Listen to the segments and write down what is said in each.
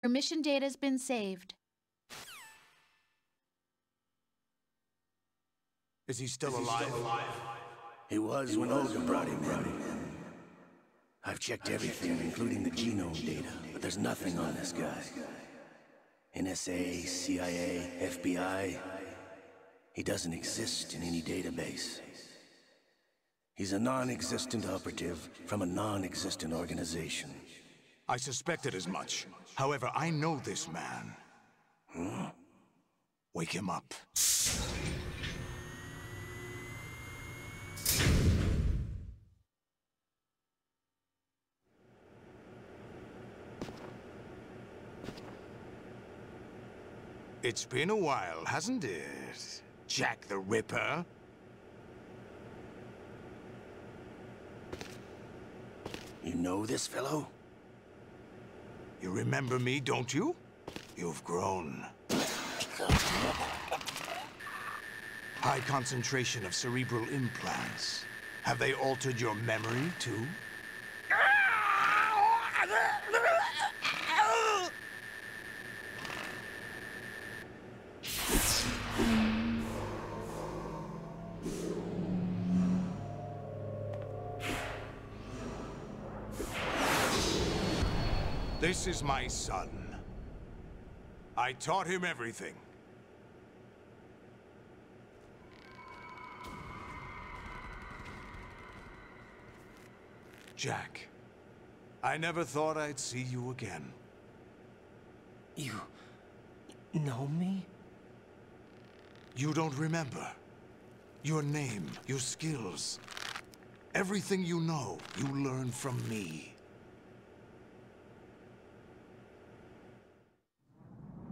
Your mission data's been saved. Is he still alive? He was when Olga brought him in. I've checked everything, including the genome data, but there's nothing on this guy. NSA, CIA, FBI. He doesn't exist in any database. He's a non-existent operative from a non-existent organization. I suspected as much. However, I know this man. Huh? Wake him up. It's been a while, hasn't it, Jack the Ripper? You know this fellow? You remember me, don't you? You've grown. High concentration of cerebral implants. Have they altered your memory, too? This is my son. I taught him everything. Jack, I never thought I'd see you again. You know me? You don't remember. Your name, your skills. Everything you know, you learned from me.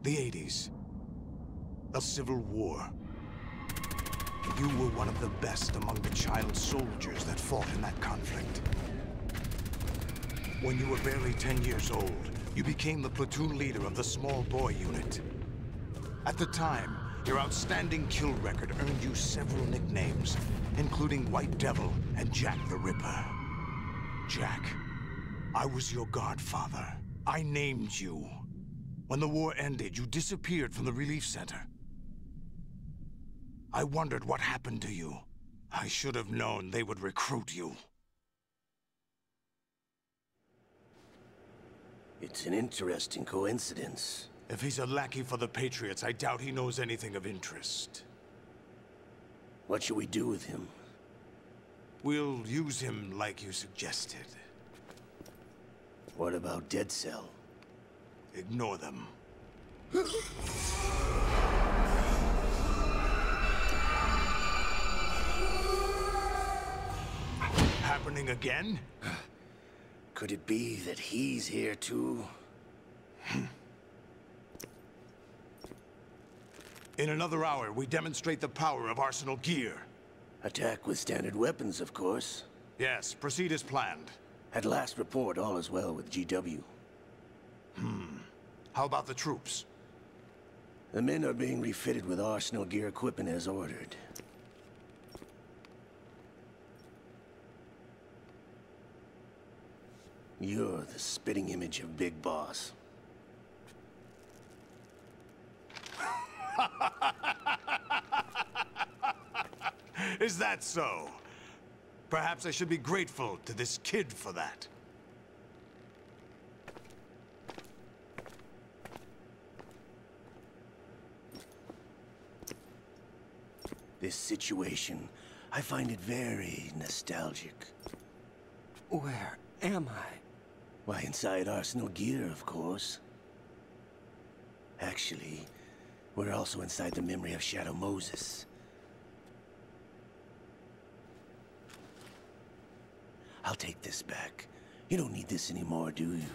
The 80s. A civil war. You were one of the best among the child soldiers that fought in that conflict. When you were barely 10 years old, you became the platoon leader of the small boy unit. At the time, your outstanding kill record earned you several nicknames, including White Devil and Jack the Ripper. Jack, I was your godfather. I named you. When the war ended, you disappeared from the relief center. I wondered what happened to you. I should have known they would recruit you. It's an interesting coincidence. If he's a lackey for the Patriots, I doubt he knows anything of interest. What should we do with him? We'll use him like you suggested. What about Dead Cell? Ignore them. Happening again? Could it be that he's here too? In another hour, we demonstrate the power of Arsenal gear. Attack with standard weapons, of course. Yes, proceed as planned. At last report, all is well with GW. How about the troops? The men are being refitted with Arsenal gear equipment as ordered. You're the spitting image of Big Boss. Is that so? Perhaps I should be grateful to this kid for that. This situation, I find it very nostalgic. Where am I? Why, inside Arsenal gear, of course. Actually, we're also inside the memory of Shadow Moses. I'll take this back. You don't need this anymore, do you?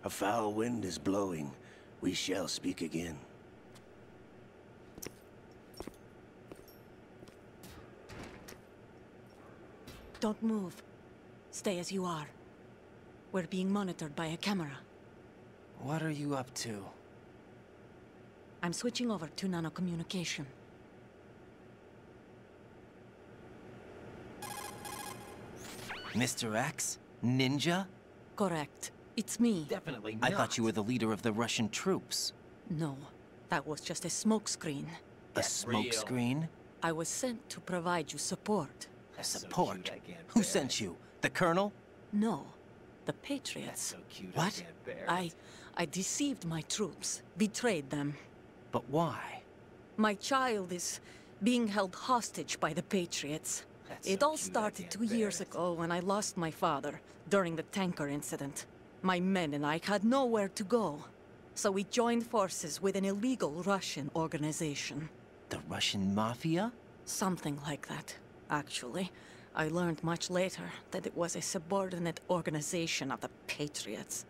A foul wind is blowing. We shall speak again. Don't move. Stay as you are. We're being monitored by a camera. What are you up to? I'm switching over to Mr. X? Ninja? Correct. It's me. Definitely not. I thought you were the leader of the Russian troops. No, that was just a smokescreen. A smokescreen? I was sent to provide you support. Support? Who sent you? The Colonel? No, the Patriots. What? I deceived my troops, betrayed them. But why? My child is being held hostage by the Patriots. It all started 2 years ago when I lost my father during the tanker incident. My men and I had nowhere to go. So we joined forces with an illegal Russian organization. The Russian Mafia? Something like that, actually. I learned much later that it was a subordinate organization of the Patriots.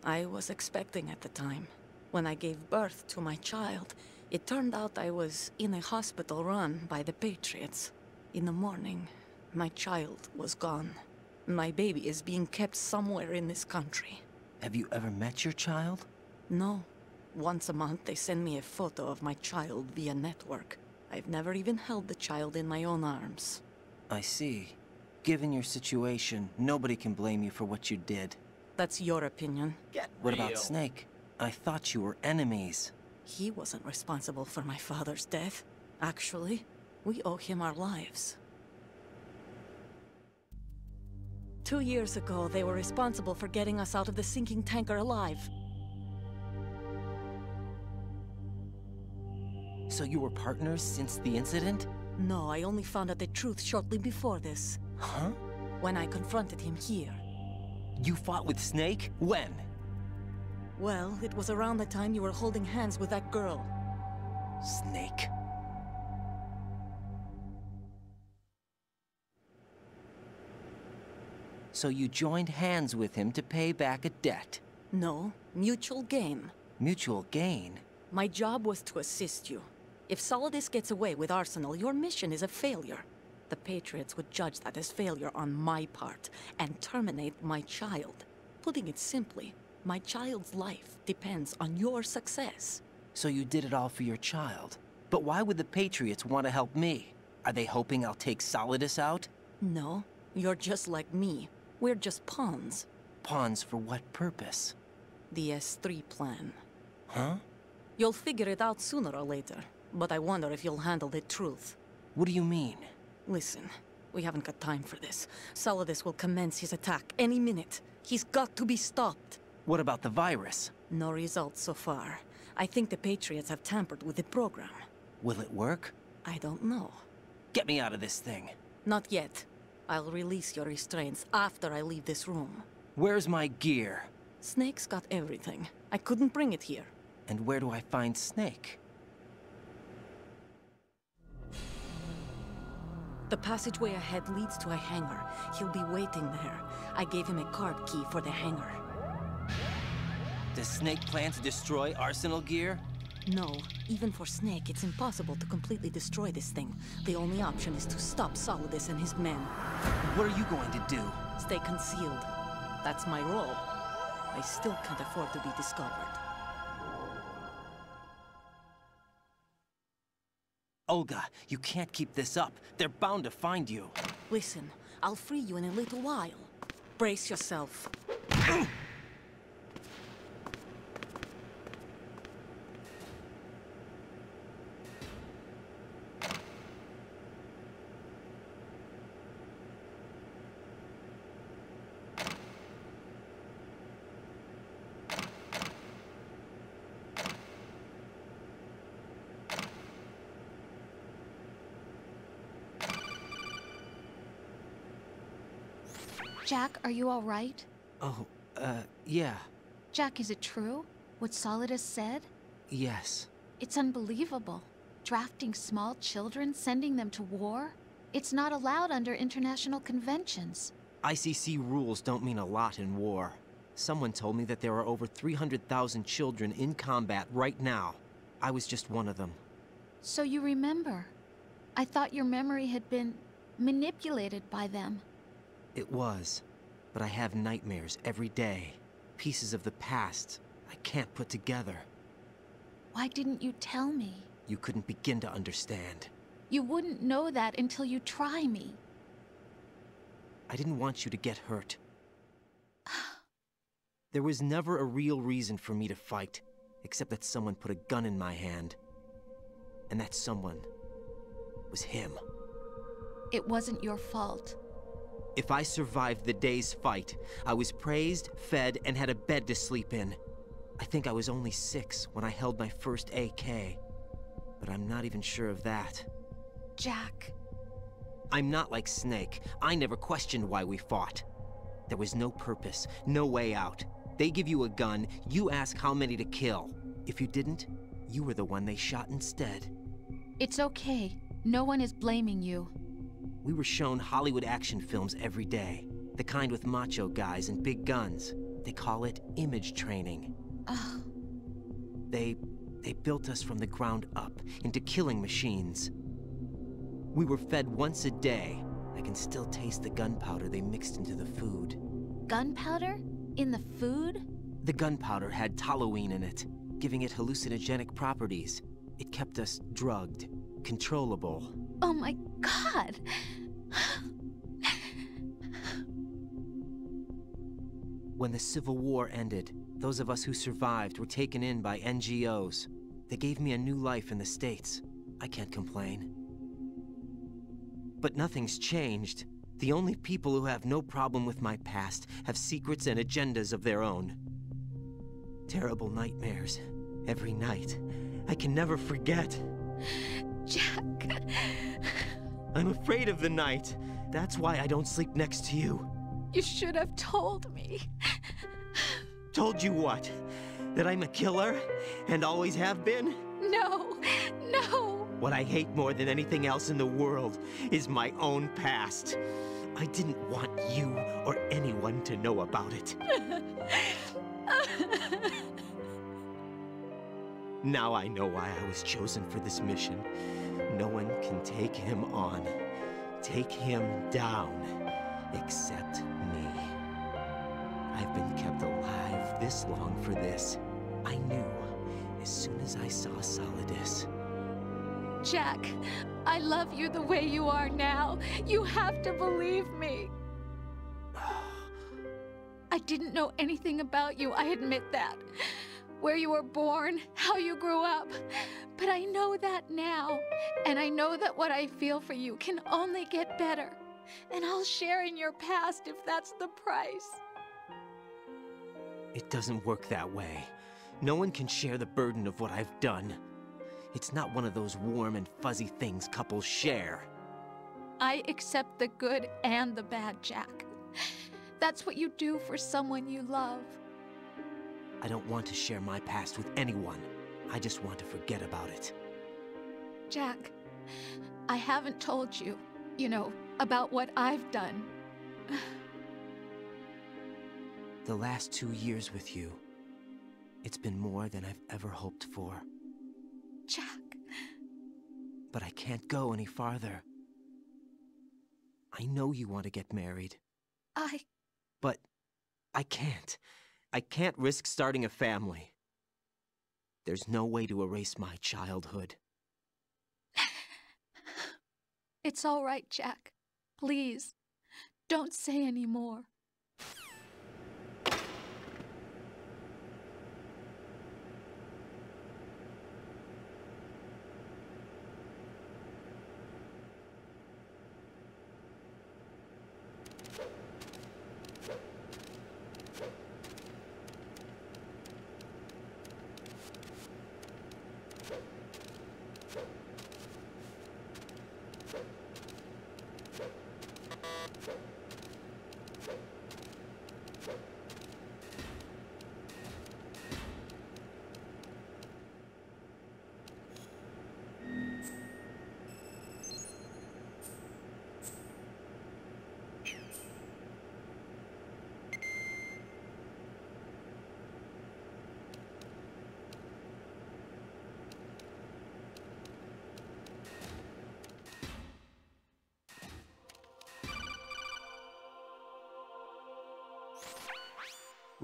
I was expecting at the time. When I gave birth to my child, it turned out I was in a hospital run by the Patriots. In the morning, my child was gone. My baby is being kept somewhere in this country. Have you ever met your child? No. Once a month, they send me a photo of my child via network. I've never even held the child in my own arms. I see. Given your situation, nobody can blame you for what you did. That's your opinion. What about Snake? I thought you were enemies. He wasn't responsible for my father's death. Actually, we owe him our lives. 2 years ago, they were responsible for getting us out of the sinking tanker alive. So you were partners since the incident? No, I only found out the truth shortly before this. Huh? When I confronted him here. You fought with Snake? When? Well, it was around the time you were holding hands with that girl. Snake. So you joined hands with him to pay back a debt? No, mutual gain. Mutual gain? My job was to assist you. If Solidus gets away with Arsenal, your mission is a failure. The Patriots would judge that as failure on my part, and terminate my child. Putting it simply, my child's life depends on your success. So you did it all for your child. But why would the Patriots want to help me? Are they hoping I'll take Solidus out? No, you're just like me. We're just pawns. Pawns for what purpose? The S3 plan. Huh? You'll figure it out sooner or later, but I wonder if you'll handle the truth. What do you mean? Listen, we haven't got time for this. Solidus will commence his attack any minute. He's got to be stopped. What about the virus? No results so far. I think the Patriots have tampered with the program. Will it work? I don't know. Get me out of this thing. Not yet. I'll release your restraints after I leave this room. Where's my gear? Snake's got everything. I couldn't bring it here. And where do I find Snake? The passageway ahead leads to a hangar. He'll be waiting there. I gave him a card key for the hangar. Does Snake plan to destroy Arsenal gear? No. Even for Snake, it's impossible to completely destroy this thing. The only option is to stop Solidus and his men. What are you going to do? Stay concealed. That's my role. I still can't afford to be discovered. Olga, you can't keep this up. They're bound to find you. Listen, I'll free you in a little while. Brace yourself. Jack, are you all right? Oh, yeah. Jack, is it true? What Solidus said? Yes. It's unbelievable. Drafting small children, sending them to war? It's not allowed under international conventions. ICC rules don't mean a lot in war. Someone told me that there are over 300,000 children in combat right now. I was just one of them. So you remember. I thought your memory had been manipulated by them. It was, but I have nightmares every day. Pieces of the past I can't put together. Why didn't you tell me? You couldn't begin to understand. You wouldn't know that until you try me. I didn't want you to get hurt. There was never a real reason for me to fight, except that someone put a gun in my hand. And that someone was him. It wasn't your fault. If I survived the day's fight, I was praised, fed, and had a bed to sleep in. I think I was only 6 when I held my first AK. But I'm not even sure of that. Jack. I'm not like Snake. I never questioned why we fought. There was no purpose, no way out. They give you a gun, you ask how many to kill. If you didn't, you were the one they shot instead. It's okay. No one is blaming you. We were shown Hollywood action films every day. The kind with macho guys and big guns. They call it image training. Ugh. They built us from the ground up into killing machines. We were fed once a day. I can still taste the gunpowder they mixed into the food. Gunpowder? In the food? The gunpowder had toluene in it, giving it hallucinogenic properties. It kept us drugged, controllable. Oh my God! When the Civil War ended, those of us who survived were taken in by NGOs. They gave me a new life in the States. I can't complain. But nothing's changed. The only people who have no problem with my past have secrets and agendas of their own. Terrible nightmares. Every night. I can never forget. Jack. I'm afraid of the night. That's why I don't sleep next to you. You should have told me. Told you what? That I'm a killer? And always have been? No, no. What I hate more than anything else in the world is my own past. I didn't want you or anyone to know about it. Now I know why I was chosen for this mission. No one can take him on, take him down, except me. I've been kept alive this long for this. I knew as soon as I saw Solidus. Jack, I love you the way you are now. You have to believe me. I didn't know anything about you, I admit that. Where you were born, how you grew up. But I know that now. And I know that what I feel for you can only get better. And I'll share in your past if that's the price. It doesn't work that way. No one can share the burden of what I've done. It's not one of those warm and fuzzy things couples share. I accept the good and the bad, Jack. That's what you do for someone you love. I don't want to share my past with anyone. I just want to forget about it. Jack, I haven't told you, about what I've done. The last 2 years with you, it's been more than I've ever hoped for. Jack. But I can't go any farther. I know you want to get married. But I can't. I can't risk starting a family. There's no way to erase my childhood. It's all right, Jack. Please, don't say any more.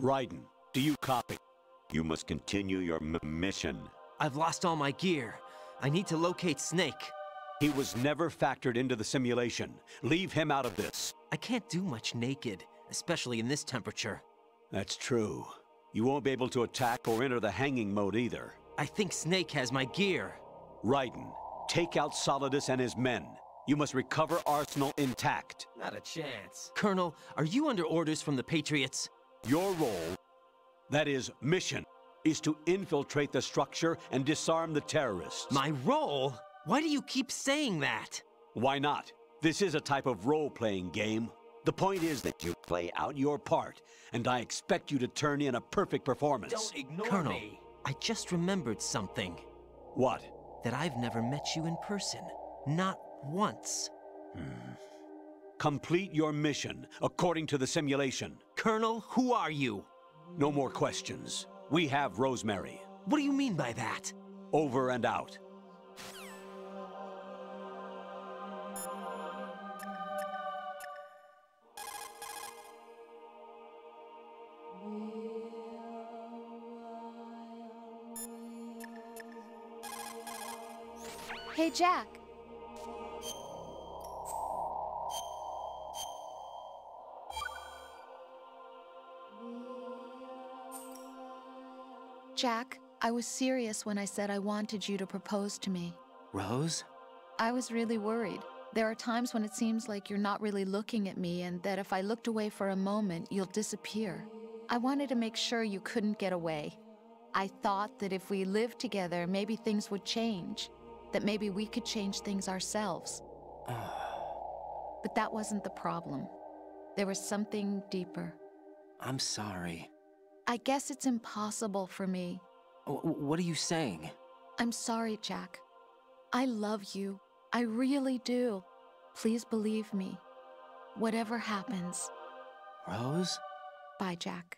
Raiden, do you copy? You must continue your mission. I've lost all my gear. I need to locate Snake. He was never factored into the simulation. Leave him out of this. I can't do much naked, especially in this temperature. That's true. You won't be able to attack or enter the hanging mode either. I think Snake has my gear. Raiden, take out Solidus and his men. You must recover Arsenal intact. Not a chance. Colonel, are you under orders from the Patriots? Your role, that is, mission, is to infiltrate the structure and disarm the terrorists. My role? Why do you keep saying that? Why not? This is a type of role-playing game. The point is that you play out your part, and I expect you to turn in a perfect performance. Don't ignore Colonel, me. I just remembered something. What? That I've never met you in person. Not once. Complete your mission, according to the simulation. Colonel, who are you? No more questions. We have Rosemary. What do you mean by that? Over and out. Hey, Jack. Jack, I was serious when I said I wanted you to propose to me. Rose? I was really worried. There are times when it seems like you're not really looking at me and that if I looked away for a moment, you'll disappear. I wanted to make sure you couldn't get away. I thought that if we lived together, maybe things would change. That maybe we could change things ourselves. But that wasn't the problem. There was something deeper. I'm sorry. I guess it's impossible for me. What are you saying? I'm sorry, Jack. I love you. I really do. Please believe me. Whatever happens. Rose? Bye, Jack.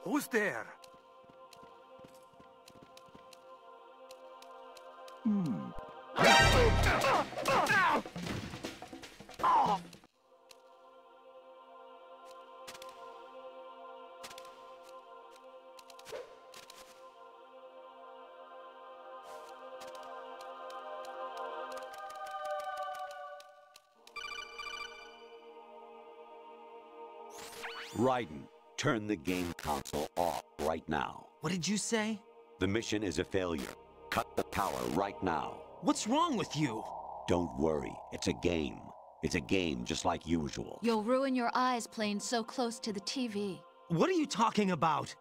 Who's there? Raiden, turn the game console off right now. What did you say? The mission is a failure. Cut the power right now. What's wrong with you? Don't worry, it's a game. It's a game just like usual. You'll ruin your eyes playing so close to the TV. What are you talking about?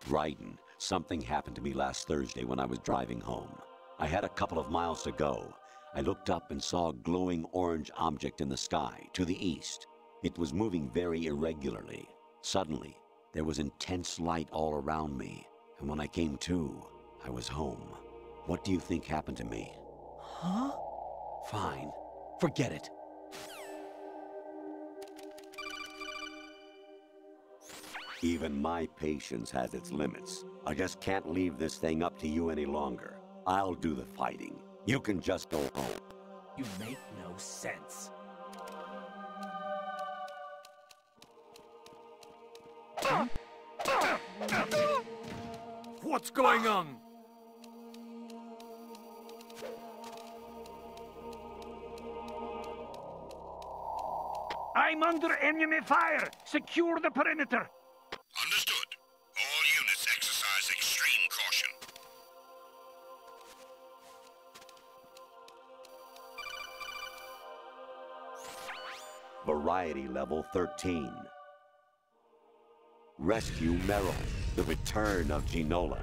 Raiden, something happened to me last Thursday when I was driving home. I had a couple of miles to go. I looked up and saw a glowing orange object in the sky, to the east. It was moving very irregularly. Suddenly, there was intense light all around me, and when I came to, I was home. What do you think happened to me? Huh? Fine. Forget it. Even my patience has its limits. I just can't leave this thing up to you any longer. I'll do the fighting. You can just go home. You make no sense. What's going on? I'm under enemy fire! Secure the perimeter! Understood. All units exercise extreme caution. Variety level 13. Rescue Meryl, the return of Ginola.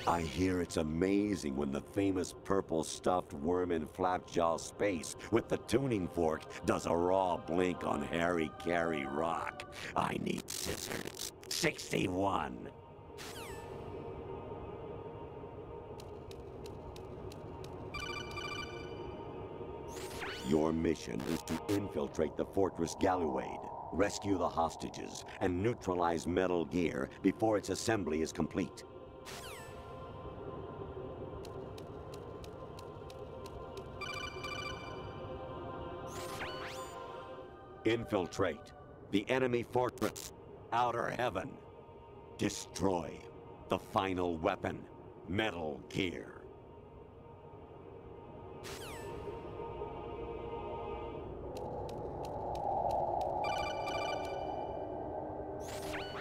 I hear it's amazing when the famous purple stuffed worm in Flapjaw space with the tuning fork does a raw blink on Harry Carey rock. I need scissors. 61. Your mission is to infiltrate the Fortress Galluade, rescue the hostages, and neutralize Metal Gear before its assembly is complete. Infiltrate the enemy fortress, Outer Heaven. Destroy the final weapon, Metal Gear.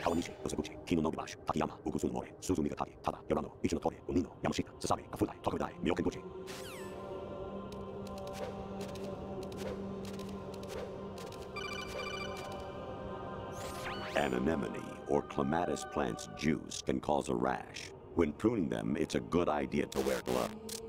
Kawanishi, Osaguchi, Kino no Gibash, Takayama, Ugusun More, Suzumi Gatari, Tada, Yorano, Ichino Tore, Unino, Yamashita, Sasabe, Kafudai, Tokudai, Myokenguchi. An anemone or clematis plant's juice can cause a rash. When pruning them, it's a good idea to wear gloves.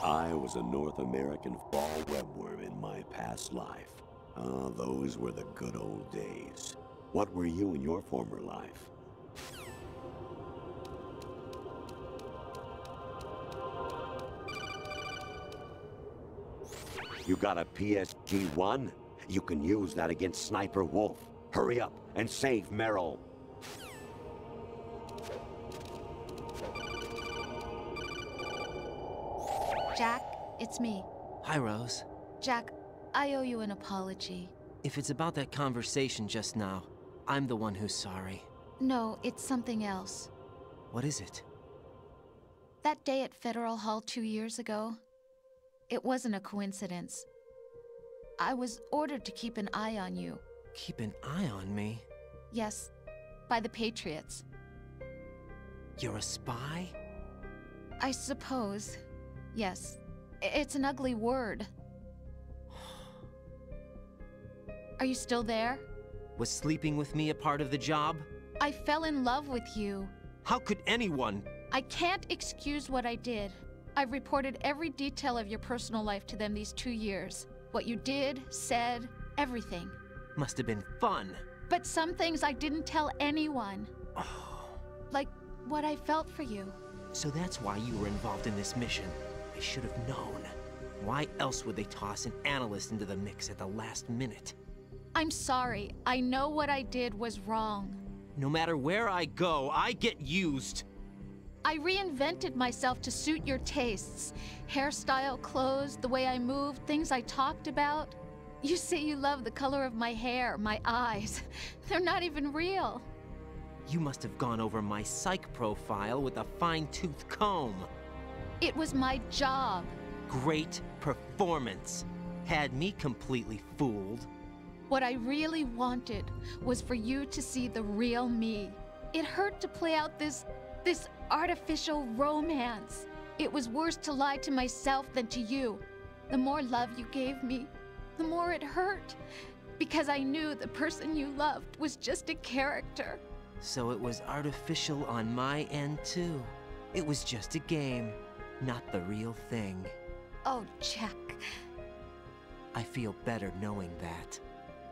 I was a North American fall webworm in my past life. Ah, those were the good old days. What were you in your former life? You got a PSG-1? You can use that against Sniper Wolf. Hurry up and save Meryl. Jack, it's me. Hi, Rose. Jack, I owe you an apology. If it's about that conversation just now, I'm the one who's sorry. No, it's something else. What is it? That day at Federal Hall 2 years ago, it wasn't a coincidence. I was ordered to keep an eye on you. Keep an eye on me? Yes, by the Patriots. You're a spy? I suppose. Yes. It's an ugly word. Are you still there? Was sleeping with me a part of the job? I fell in love with you. How could anyone? I can't excuse what I did. I've reported every detail of your personal life to them these 2 years. What you did, said, everything. Must have been fun. But some things I didn't tell anyone. Like what I felt for you. So that's why you were involved in this mission. I should have known. Why else would they toss an analyst into the mix at the last minute? I'm sorry. I know what I did was wrong. No matter where I go, I get used. I reinvented myself to suit your tastes. Hairstyle, clothes, the way I moved, things I talked about. You say you love the color of my hair, my eyes. They're not even real. You must have gone over my psych profile with a fine-tooth comb. It was my job. Great performance. Had me completely fooled. What I really wanted was for you to see the real me. It hurt to play out this artificial romance. It was worse to lie to myself than to you. The more love you gave me, the more it hurt. Because I knew the person you loved was just a character. So it was artificial on my end too. It was just a game, not the real thing. Oh, Jack. I feel better knowing that.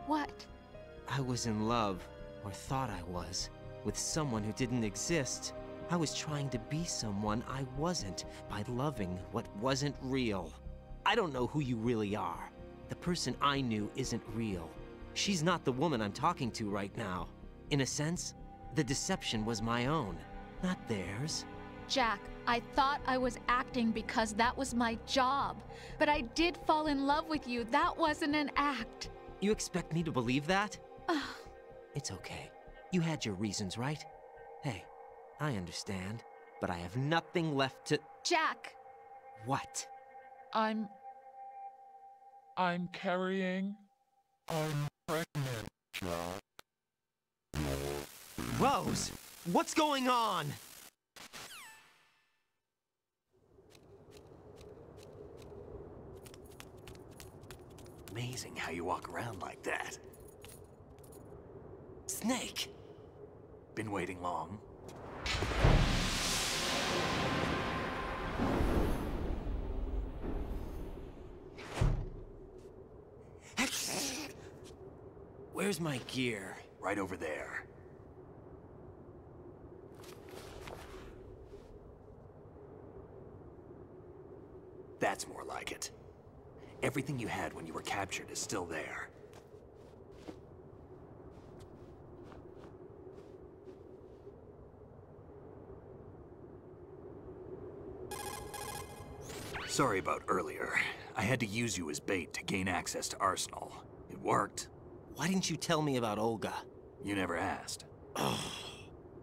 What? I was in love, or thought I was, with someone who didn't exist. I was trying to be someone I wasn't by loving what wasn't real. I don't know who you really are. The person I knew isn't real. She's not the woman I'm talking to right now. In a sense, the deception was my own, not theirs. Jack, I thought I was acting because that was my job. But I did fall in love with you. That wasn't an act. You expect me to believe that? It's okay. You had your reasons, right? Hey, I understand, but I have nothing left to— Jack! What? I'm carrying. I'm pregnant, Jack. Rose! What's going on? Amazing how you walk around like that. Snake! Been waiting long? Where's my gear? Right over there. That's more like it. Everything you had when you were captured is still there. Sorry about earlier. I had to use you as bait to gain access to Arsenal. It worked. Why didn't you tell me about Olga? You never asked.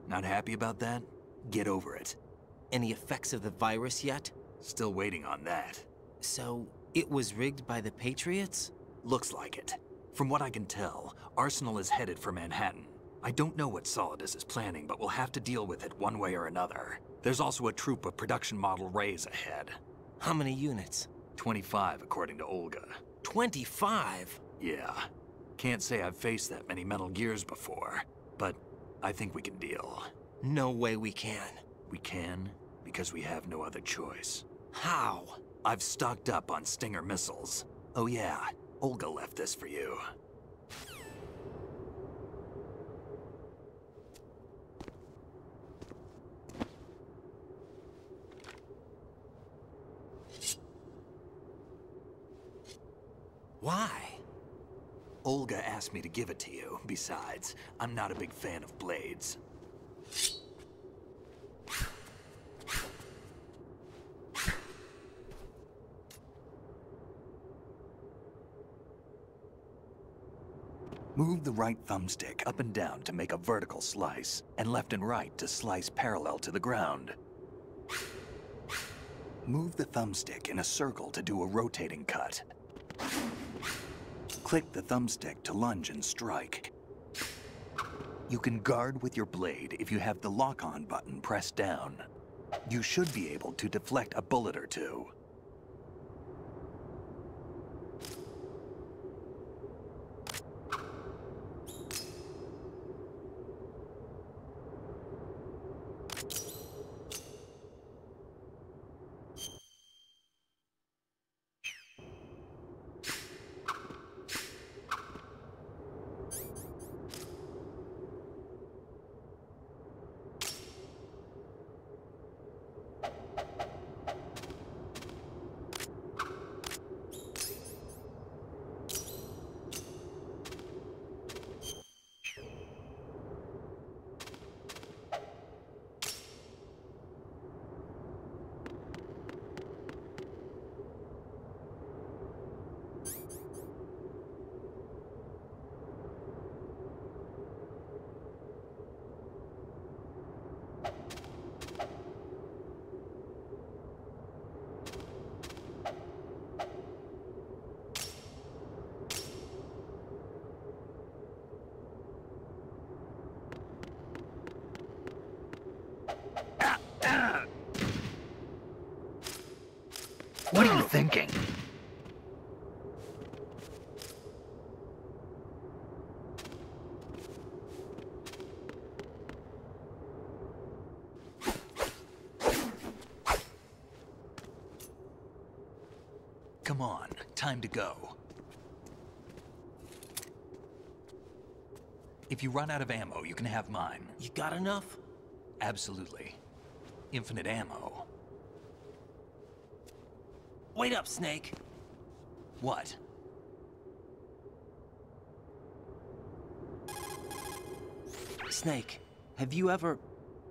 Not happy about that? Get over it. Any effects of the virus yet? Still waiting on that. So, it was rigged by the Patriots? Looks like it. From what I can tell, Arsenal is headed for Manhattan. I don't know what Solidus is planning, but we'll have to deal with it one way or another. There's also a troop of production model Rays ahead. How many units? 25, according to Olga. 25? Yeah. Can't say I've faced that many Metal Gears before, but I think we can deal. No way we can. We can, because we have no other choice. How? I've stocked up on Stinger missiles. Oh yeah, Olga left this for you. Why? Olga asked me to give it to you. Besides, I'm not a big fan of blades. Move the right thumbstick up and down to make a vertical slice, and left and right to slice parallel to the ground. Move the thumbstick in a circle to do a rotating cut. Click the thumbstick to lunge and strike. You can guard with your blade if you have the lock-on button pressed down. You should be able to deflect a bullet or two. What are you thinking? Come on, time to go. If you run out of ammo, you can have mine. You got enough? Absolutely. Infinite ammo. Wait up, Snake. What? Snake, have you ever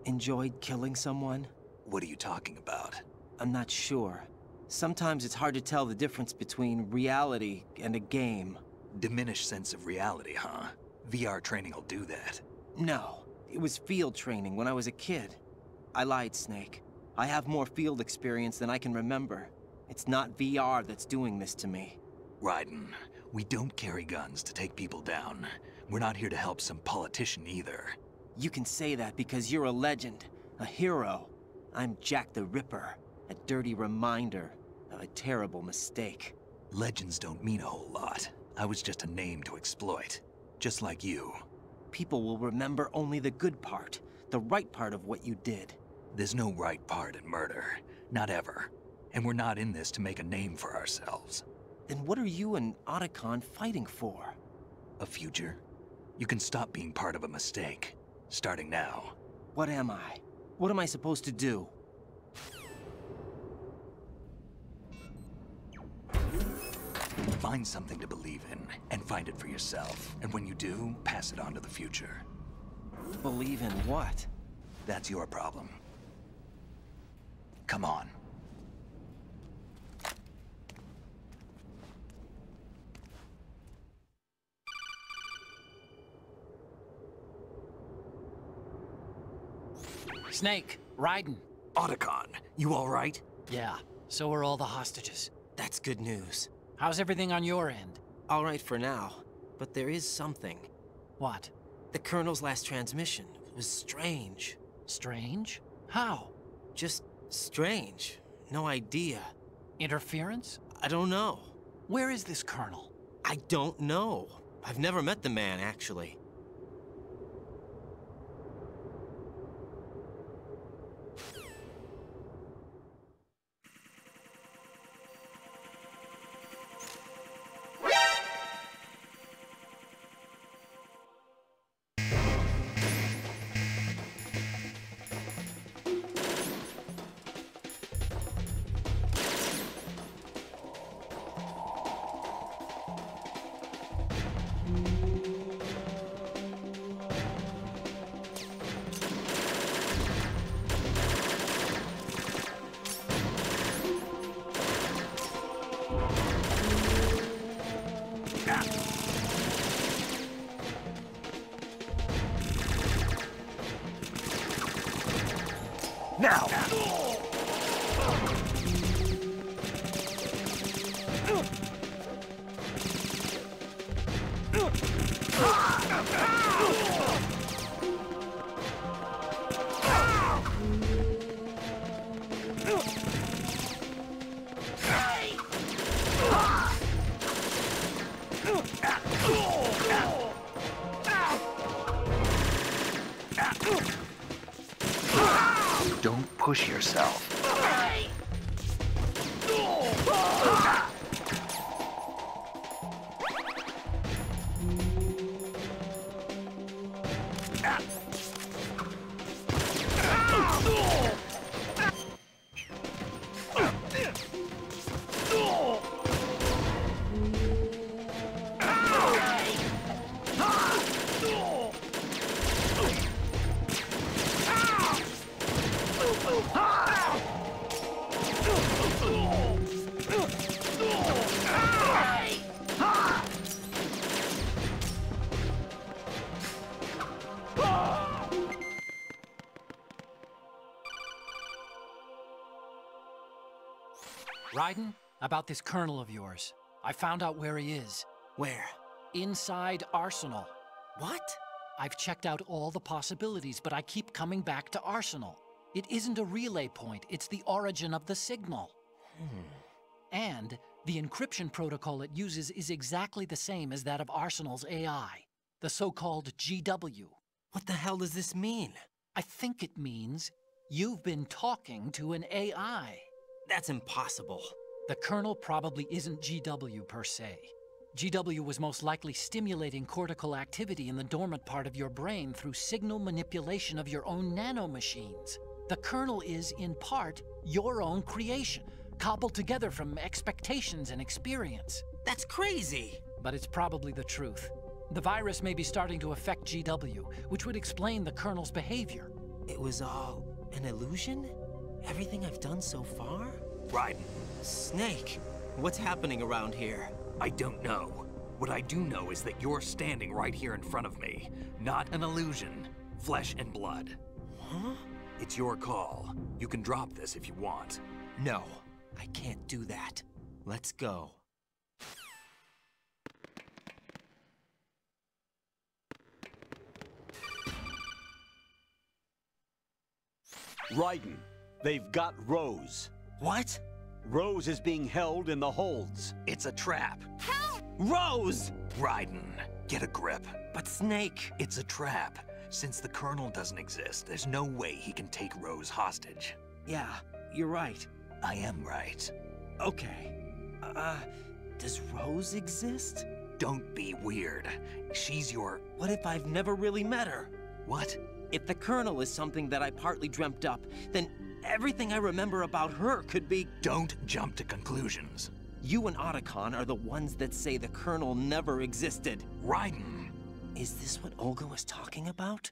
enjoyed killing someone? What are you talking about? I'm not sure. Sometimes it's hard to tell the difference between reality and a game. Diminished sense of reality, huh? VR training will do that. No, it was field training when I was a kid. I lied, Snake. I have more field experience than I can remember. It's not VR that's doing this to me. Raiden, we don't carry guns to take people down. We're not here to help some politician either. You can say that because you're a legend, a hero. I'm Jack the Ripper, a dirty reminder of a terrible mistake. Legends don't mean a whole lot. I was just a name to exploit. Just like you. People will remember only the good part, the right part of what you did. There's no right part in murder. Not ever. And we're not in this to make a name for ourselves. Then what are you and Otacon fighting for? A future. You can stop being part of a mistake. Starting now. What am I? What am I supposed to do? Find something to believe in, and find it for yourself. And when you do, pass it on to the future. Believe in what? That's your problem. Come on. Snake, Raiden. Otacon, you all right? Yeah, so are all the hostages. That's good news. How's everything on your end? All right for now, but there is something. What? The Colonel's last transmission was strange. Strange? How? Just strange. No idea. Interference? I don't know. Where is this Colonel? I don't know. I've never met the man, actually. Now! Don't push yourself. Raiden, about this Colonel of yours. I found out where he is. Where? Inside Arsenal. What? I've checked out all the possibilities, but I keep coming back to Arsenal. It isn't a relay point, it's the origin of the signal. And the encryption protocol it uses is exactly the same as that of Arsenal's AI, the so-called GW. What the hell does this mean? I think it means you've been talking to an AI. That's impossible. The Colonel probably isn't GW per se. GW was most likely stimulating cortical activity in the dormant part of your brain through signal manipulation of your own nanomachines. The Colonel is, in part, your own creation, cobbled together from expectations and experience. That's crazy! But it's probably the truth. The virus may be starting to affect GW, which would explain the Colonel's behavior. It was all an illusion? Everything I've done so far? Raiden. Snake, what's happening around here? I don't know. What I do know is that you're standing right here in front of me. Not an illusion. Flesh and blood. Huh? It's your call. You can drop this if you want. No, I can't do that. Let's go. Raiden, they've got Rose. What? Rose is being held in the holds. It's a trap. Help! Rose! Raiden, get a grip. But Snake... It's a trap. Since the Colonel doesn't exist, there's no way he can take Rose hostage. Yeah, you're right. I am right. Okay. Does Rose exist? Don't be weird. She's your... What if I've never really met her? What? If the Colonel is something that I partly dreamt up, then everything I remember about her could be... Don't jump to conclusions. You and Otacon are the ones that say the Colonel never existed. Raiden! Is this what Olga was talking about?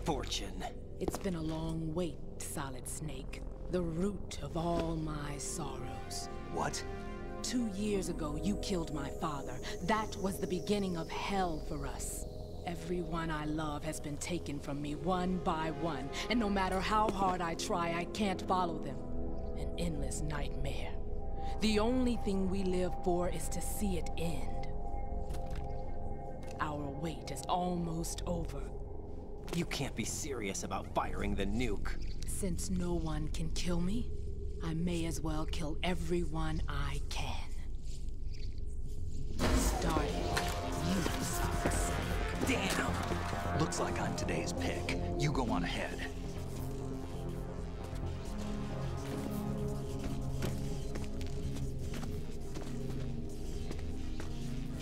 Fortune. It's been a long wait, Solid Snake. The root of all my sorrows. What? 2 years ago, you killed my father. That was the beginning of hell for us. Everyone I love has been taken from me one by one, and no matter how hard I try, I can't follow them. An endless nightmare. The only thing we live for is to see it end. Our wait is almost over. You can't be serious about firing the nuke. Since no one can kill me, I may as well kill everyone I can. Starting you, Solid Snake. Damn! Looks like I'm today's pick. You go on ahead.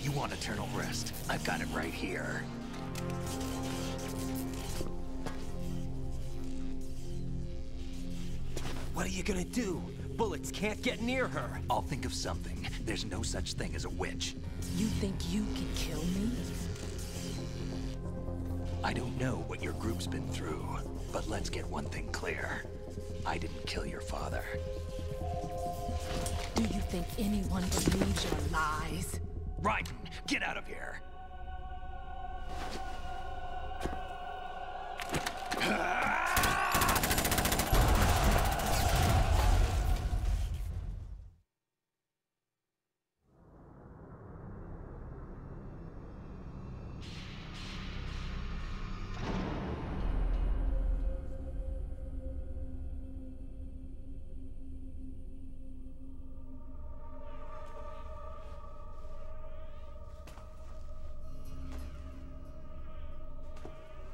You want eternal rest? I've got it right here. What are you gonna do? Bullets can't get near her. I'll think of something. There's no such thing as a witch. You think you can kill me? I don't know what your group's been through, but let's get one thing clear. I didn't kill your father. Do you think anyone believes your lies? Raiden, get out of here!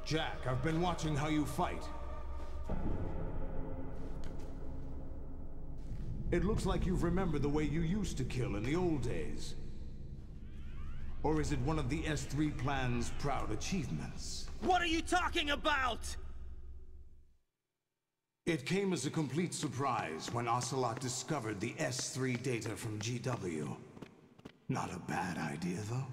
Jack, I've been watching how you fight. It looks like you've remembered the way you used to kill in the old days. Or is it one of the S3 plan's proud achievements? What are you talking about? It came as a complete surprise when Ocelot discovered the S3 data from GW. Not a bad idea, though.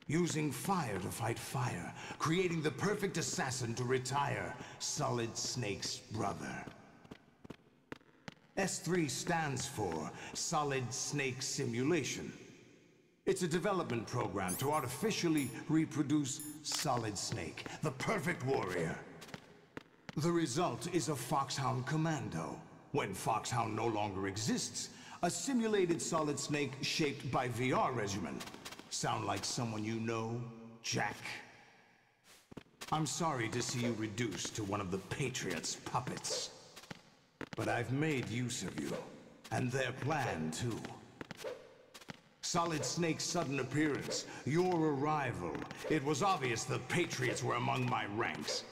Using fire to fight fire, creating the perfect assassin to retire Solid Snake's brother. S3 stands for Solid Snake Simulation. It's a development program to artificially reproduce Solid Snake, the perfect warrior. The result is a Foxhound Commando. When Foxhound no longer exists, a simulated Solid Snake shaped by VR regimen. Sound like someone you know, Jack? I'm sorry to see you reduced to one of the Patriots' puppets. But I've made use of you, and their plan too. Solid Snake's sudden appearance, your arrival. It was obvious the Patriots were among my ranks.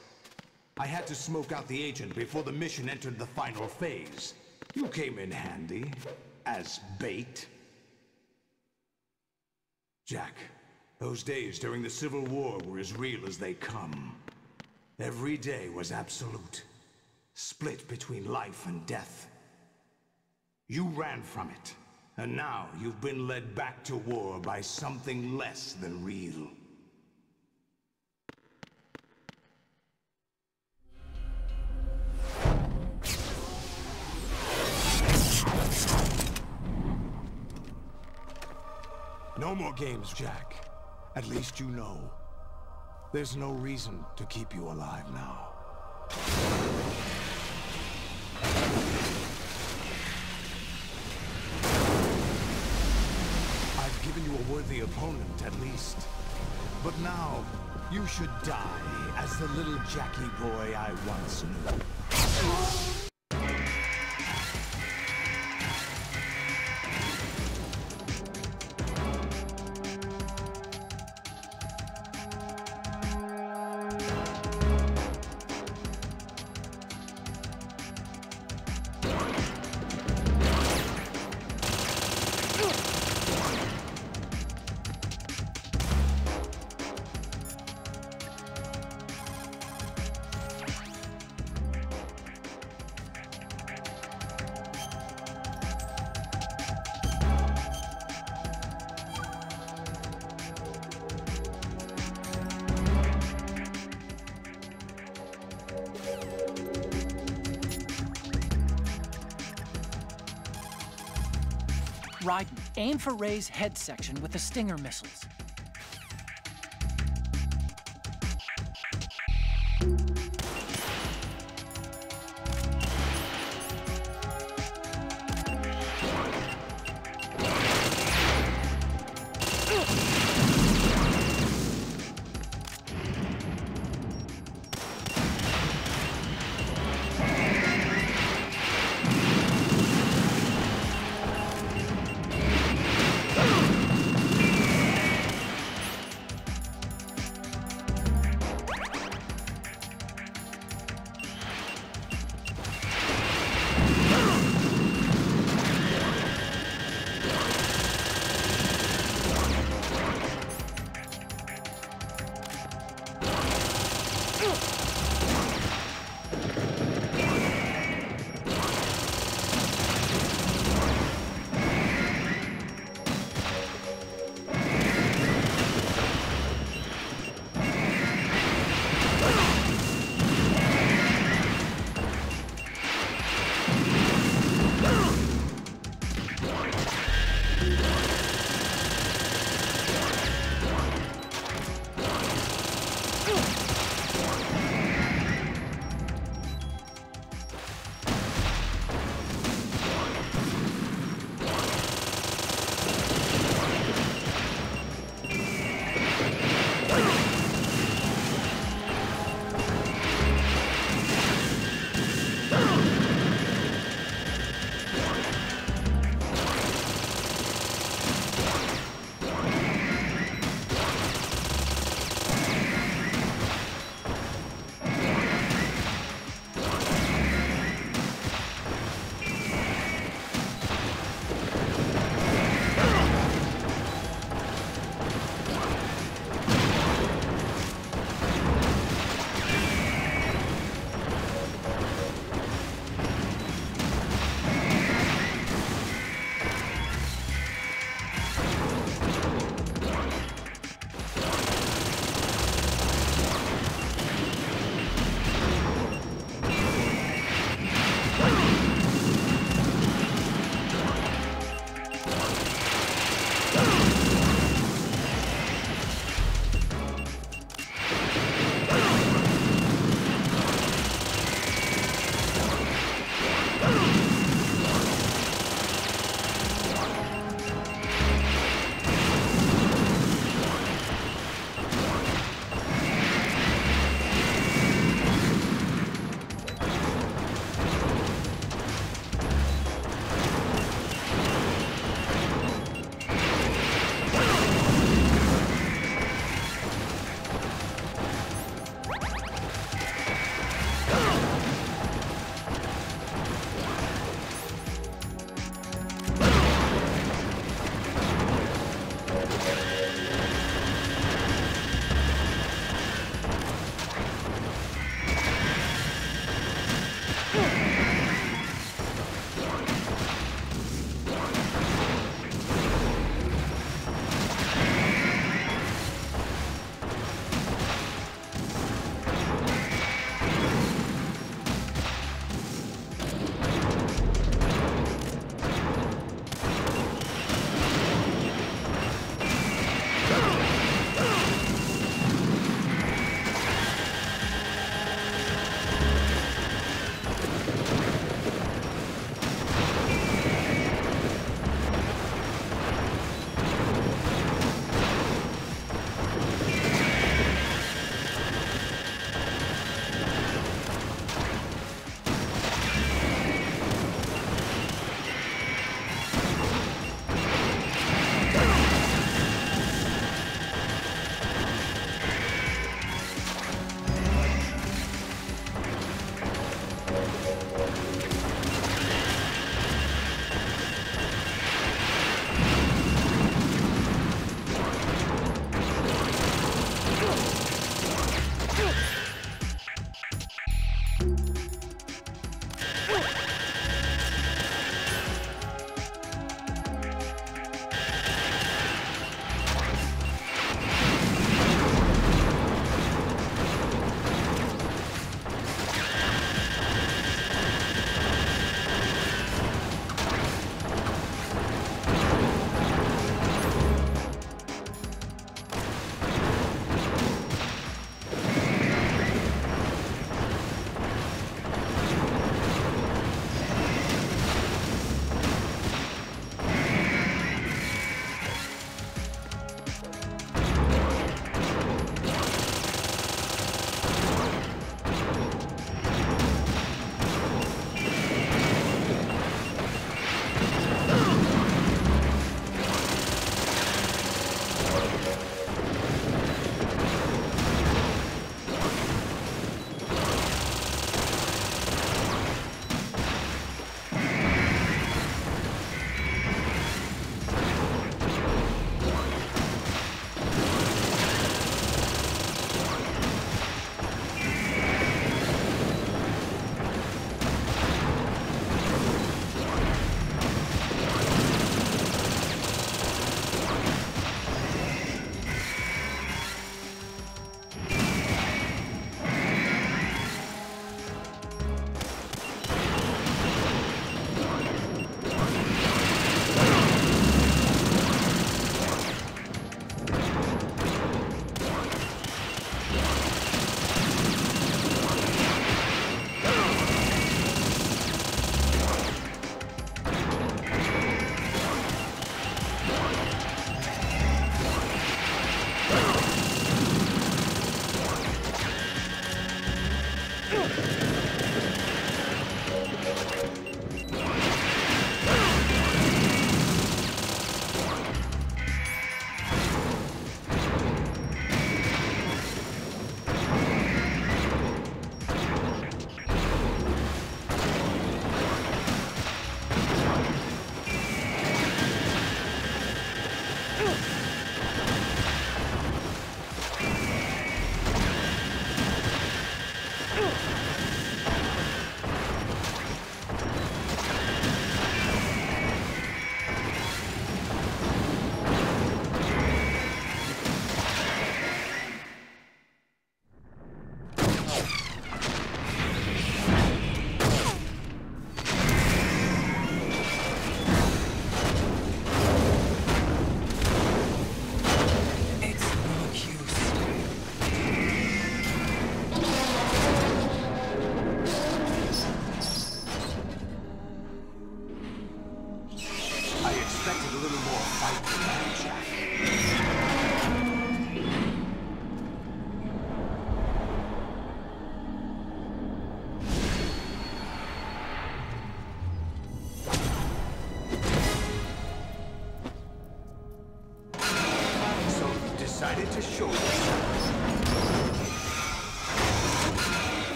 I had to smoke out the agent before the mission entered the final phase. You came in handy, as bait. Jack, those days during the Civil War were as real as they come. Every day was absolute, split between life and death. You ran from it, and now you've been led back to war by something less than real. No more games, Jack. At least you know. There's no reason to keep you alive now. I've given you a worthy opponent, at least. But now, you should die as the little Jackie boy I once knew. Raiden, aim for Ray's head section with the Stinger missiles. Decided to show yourself.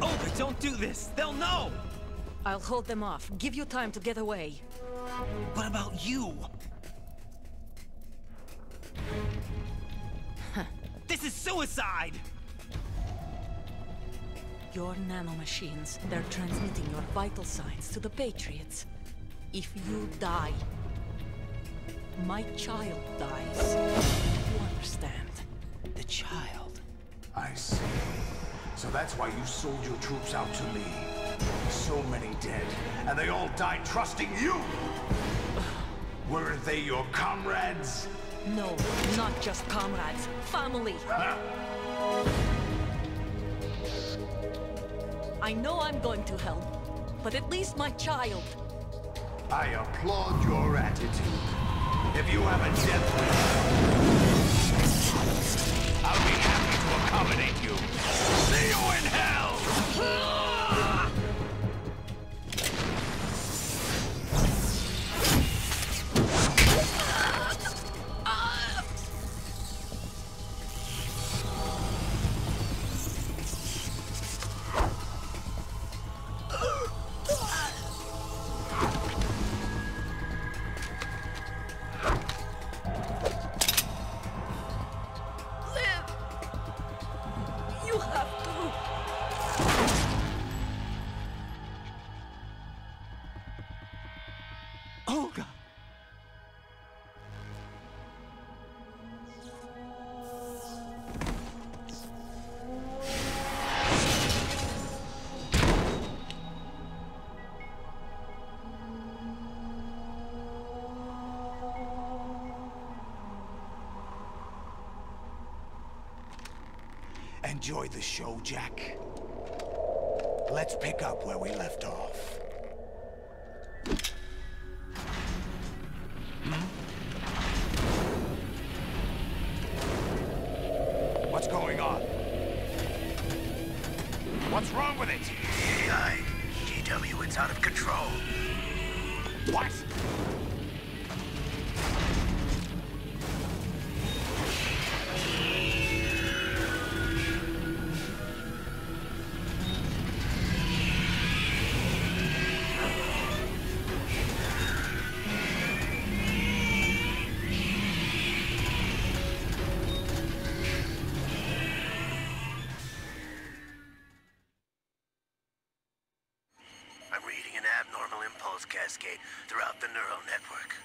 Olga, don't do this! They'll know! I'll hold them off. Give you time to get away. What about you? This is suicide! Your nanomachines, they're transmitting your vital signs to the Patriots. If you die, my child dies. You understand? The child. I see. So that's why you sold your troops out to me. So many dead, and they all died trusting you! Weren't they your comrades? No, not just comrades. Family! Huh? I know I'm going to hell, but at least my child. I applaud your attitude. If you have a death wish, I'll be happy to accommodate you. See you in hell! Olga! Enjoy the show, Jack. Let's pick up where we left off. What's going on? What's wrong with it? AI, GW, it's out of control. What? Cascade throughout the neural network.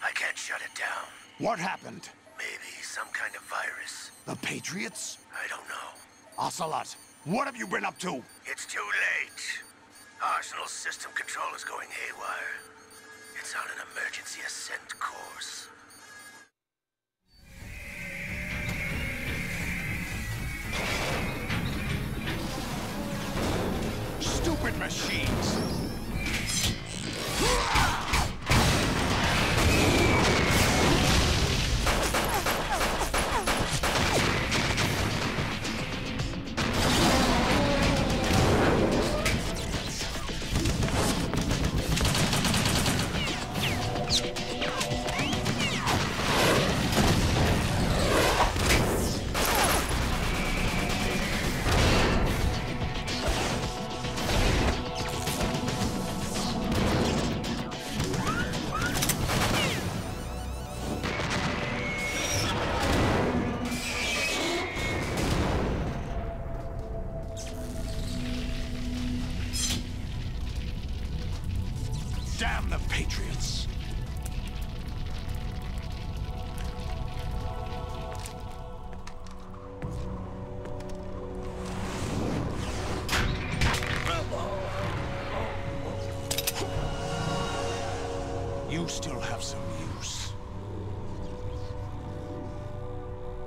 I can't shut it down. What happened? Maybe some kind of virus. The Patriots? I don't know. Ocelot, what have you been up to? It's too late. Arsenal's system control is going haywire. It's on an emergency ascent course. Stupid machines! Damn the Patriots! You still have some use.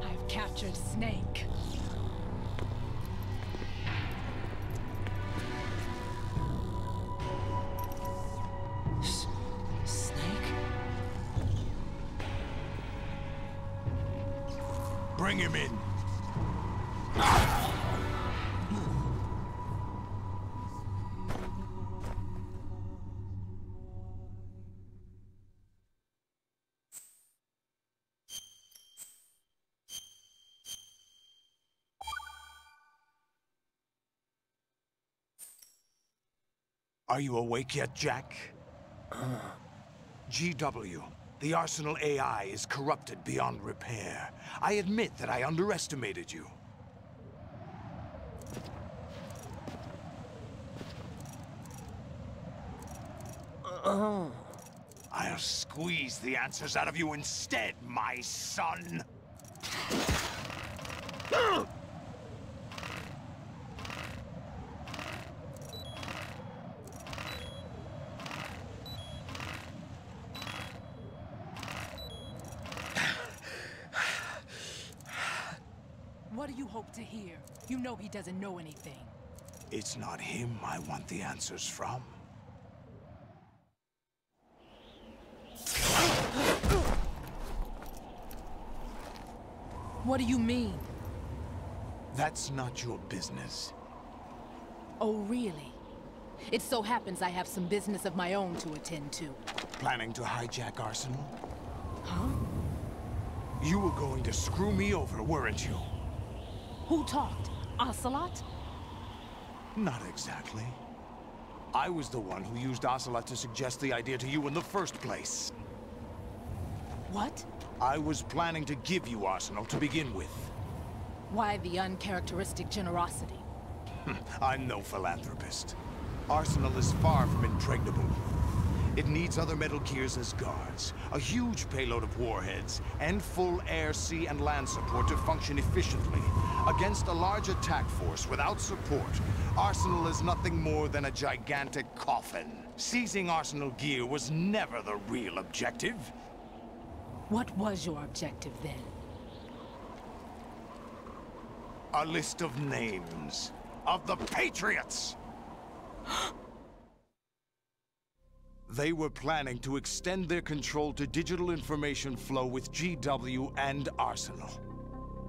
I've captured Snake. Snake? Bring him in. Are you awake yet, Jack? GW, the Arsenal AI is corrupted beyond repair. I admit that I underestimated you. I'll squeeze the answers out of you instead, my son! What do you hope to hear? You know he doesn't know anything. It's not him I want the answers from. What do you mean? That's not your business. Oh, really? It so happens I have some business of my own to attend to. Planning to hijack Arsenal? Huh? You were going to screw me over, weren't you? Who talked? Ocelot? Not exactly. I was the one who used Ocelot to suggest the idea to you in the first place. What? I was planning to give you Arsenal to begin with. Why the uncharacteristic generosity? I'm no philanthropist. Arsenal is far from impregnable. It needs other Metal Gears as guards, a huge payload of warheads, and full air, sea, and land support to function efficiently. Against a large attack force without support, Arsenal is nothing more than a gigantic coffin. Seizing Arsenal gear was never the real objective. What was your objective then? A list of names of the Patriots! They were planning to extend their control to digital information flow with GW and Arsenal.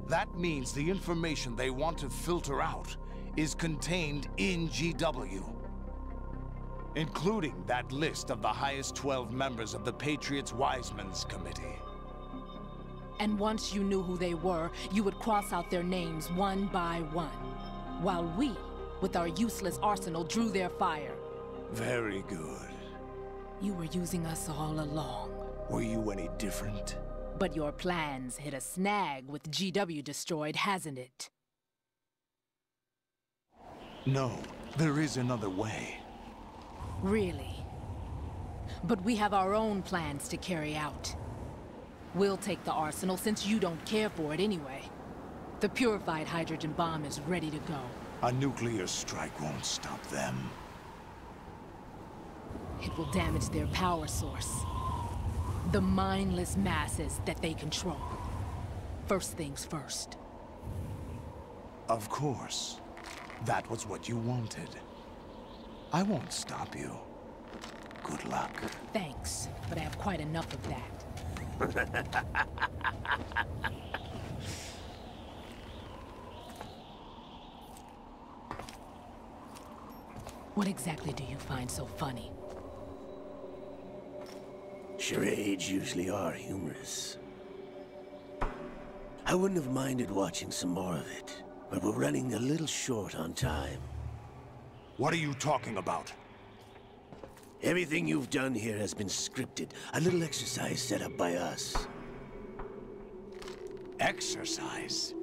That means the information they want to filter out is contained in GW, including that list of the highest 12 members of the Patriots Wiseman's Committee. And once you knew who they were, you would cross out their names one by one, while we, with our useless arsenal, drew their fire. Very good. You were using us all along. Were you any different? But your plans hit a snag with GW destroyed, hasn't it? No, there is another way. Really? But we have our own plans to carry out. We'll take the arsenal since you don't care for it anyway. The purified hydrogen bomb is ready to go. A nuclear strike won't stop them. It will damage their power source. The mindless masses that they control. First things first. Of course. That was what you wanted. I won't stop you. Good luck. Thanks, but I have quite enough of that. What exactly do you find so funny? Charades usually are humorous. I wouldn't have minded watching some more of it, but we're running a little short on time. What are you talking about? Everything you've done here has been scripted. A little exercise set up by us. Exercise?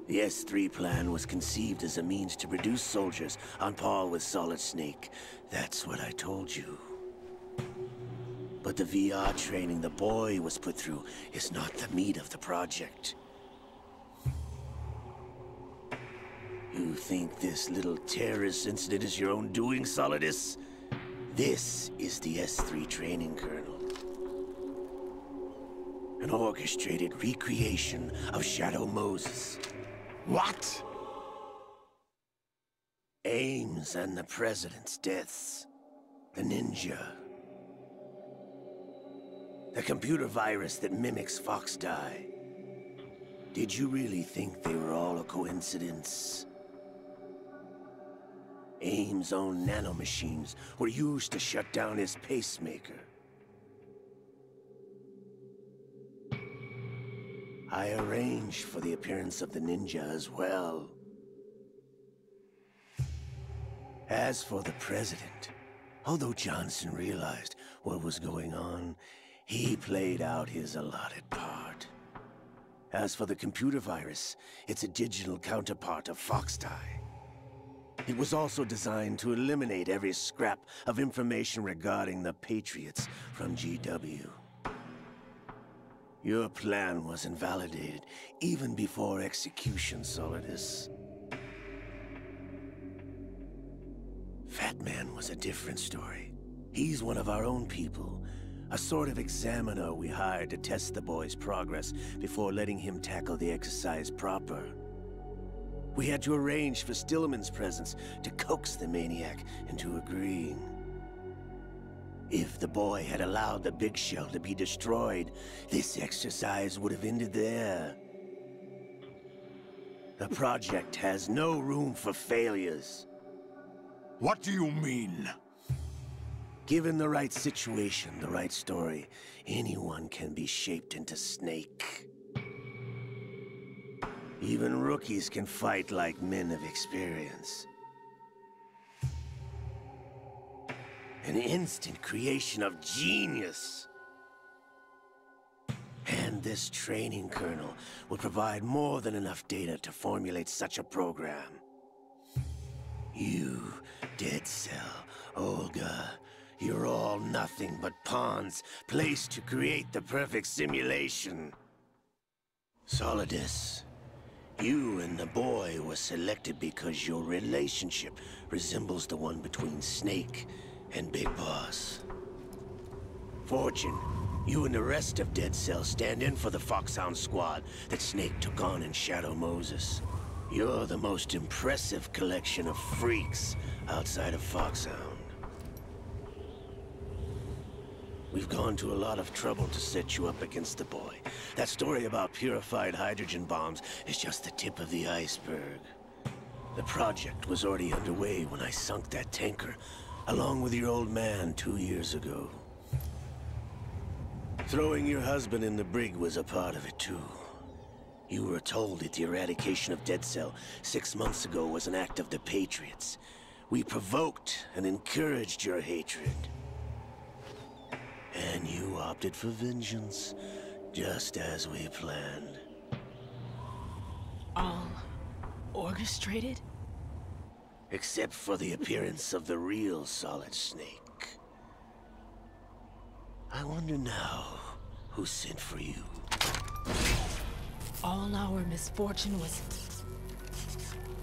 The S3 plan was conceived as a means to produce soldiers on par with Solid Snake. That's what I told you. But the VR training the boy was put through is not the meat of the project. You think this little terrorist incident is your own doing, Solidus? This is the S3 training kernel. An orchestrated recreation of Shadow Moses. What? Ames and the President's deaths. The ninja. The computer virus that mimics Fox Die. Did you really think they were all a coincidence? Ames' own nanomachines were used to shut down his pacemaker. I arranged for the appearance of the ninja as well. As for the President, although Johnson realized what was going on, he played out his allotted part. As for the computer virus, it's a digital counterpart of Fox Die. It was also designed to eliminate every scrap of information regarding the Patriots from GW. Your plan was invalidated even before execution, Solidus. Fat Man was a different story. He's one of our own people, a sort of examiner we hired to test the boy's progress before letting him tackle the exercise proper. We had to arrange for Stillman's presence to coax the maniac into agreeing. If the boy had allowed the big shell to be destroyed, this exercise would have ended there. The project has no room for failures. What do you mean? Given the right situation, the right story, anyone can be shaped into Snake. Even rookies can fight like men of experience. An instant creation of genius. And this training kernel will provide more than enough data to formulate such a program. You, Dead Cell, Olga, you're all nothing but pawns placed to create the perfect simulation. Solidus, you and the boy were selected because your relationship resembles the one between Snake and Big Boss. Fortune, you and the rest of Dead Cell stand in for the Foxhound squad that Snake took on in Shadow Moses. You're the most impressive collection of freaks outside of Foxhound. We've gone to a lot of trouble to set you up against the boy. That story about purified hydrogen bombs is just the tip of the iceberg. The project was already underway when I sunk that tanker, along with your old man 2 years ago. Throwing your husband in the brig was a part of it too. You were told that the eradication of Dead Cell 6 months ago was an act of the Patriots. We provoked and encouraged your hatred. And you opted for vengeance, just as we planned. All orchestrated? Except for the appearance of the real Solid Snake. I wonder now who sent for you. All our misfortune was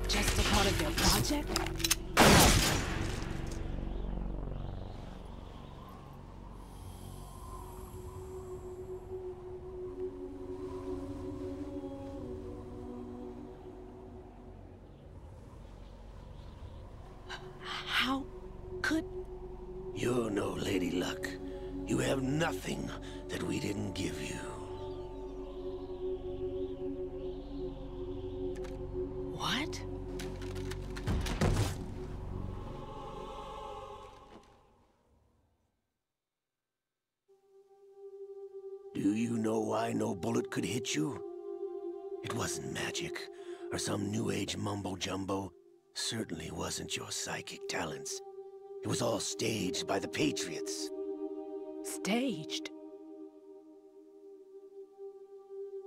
just a part of their project? How could... You're no Lady Luck. You have nothing that we didn't give you. What? Do you know why no bullet could hit you? It wasn't magic, or some new age mumbo-jumbo. Certainly wasn't your psychic talents. It was all staged by the Patriots. Staged?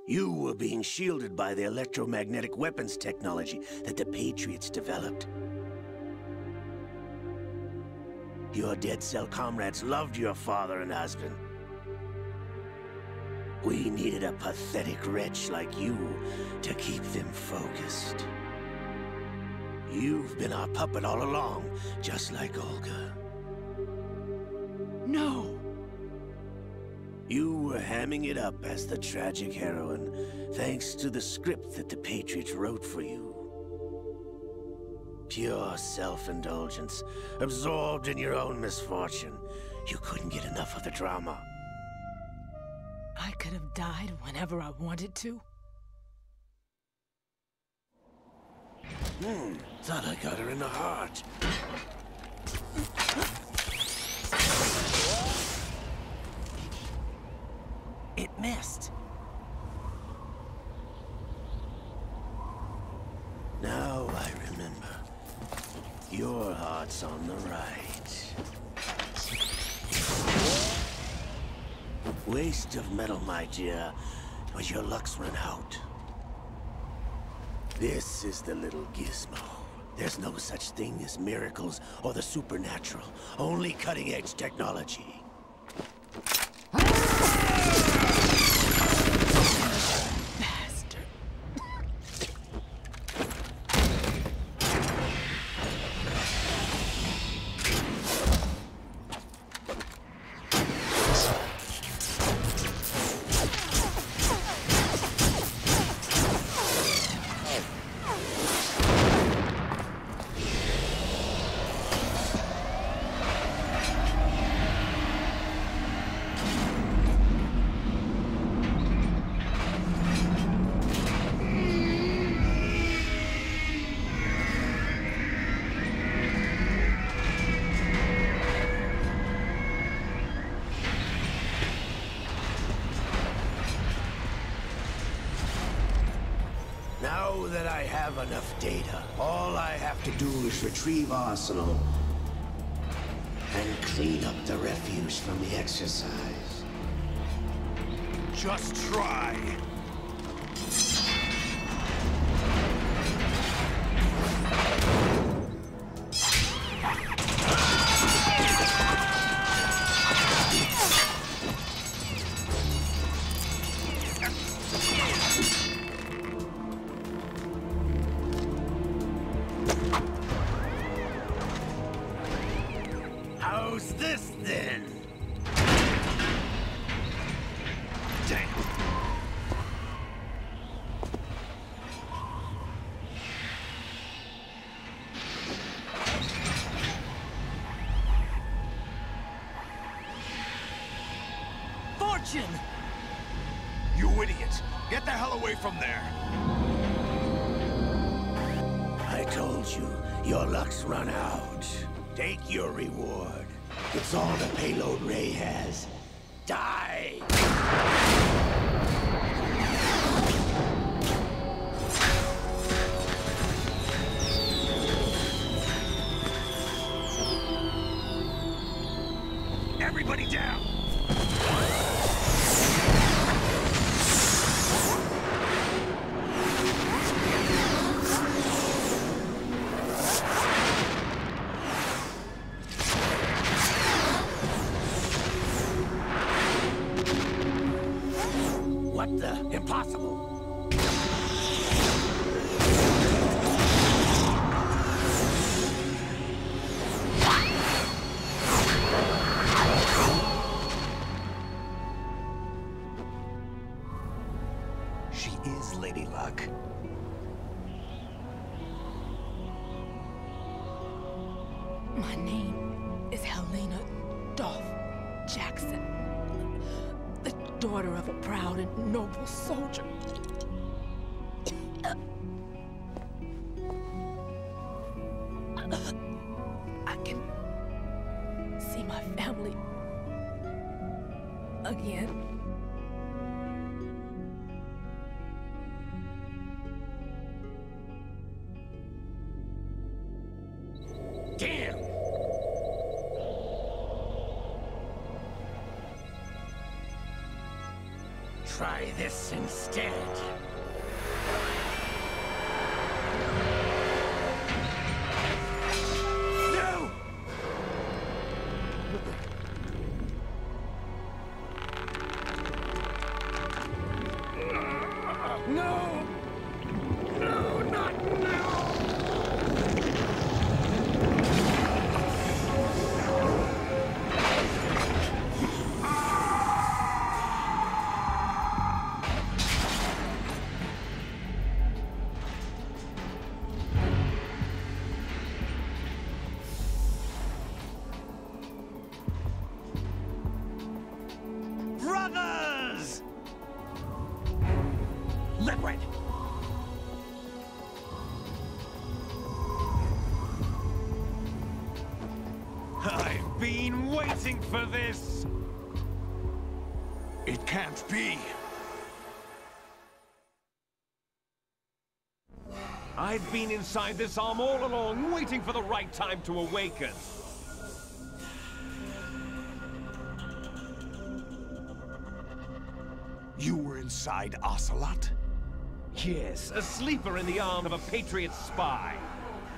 You were being shielded by the electromagnetic weapons technology that the Patriots developed. Your dead cell comrades loved your father and husband. We needed a pathetic wretch like you to keep them focused. You've been our puppet all along, just like Olga. No! You were hamming it up as the tragic heroine, thanks to the script that the Patriots wrote for you. Pure self-indulgence, absorbed in your own misfortune. You couldn't get enough of the drama. I could have died whenever I wanted to. Thought I got her in the heart. It missed. Now I remember. Your heart's on the right. Waste of metal, my dear, but your luck's run out. This is the little gizmo. There's no such thing as miracles or the supernatural, only cutting-edge technology. Now that I have enough data, all I have to do is retrieve Arsenal and clean up the refuse from the exercise. Just try. How's this then? Damn. Fortune! You idiot! Get the hell away from there! I told you, your luck's run out. Take your reward. It's all the payload Ray has. Die! Everybody down! What the? Impossible! She is Lady Luck. My name is Helena Dolph Jackson, the daughter of a proud and noble soldier. I can see my family again. Damn! Try this instead. No! I've been waiting for this! It can't be! I've been inside this arm all along, waiting for the right time to awaken. You were inside Ocelot? Yes, a sleeper in the arm of a Patriot spy.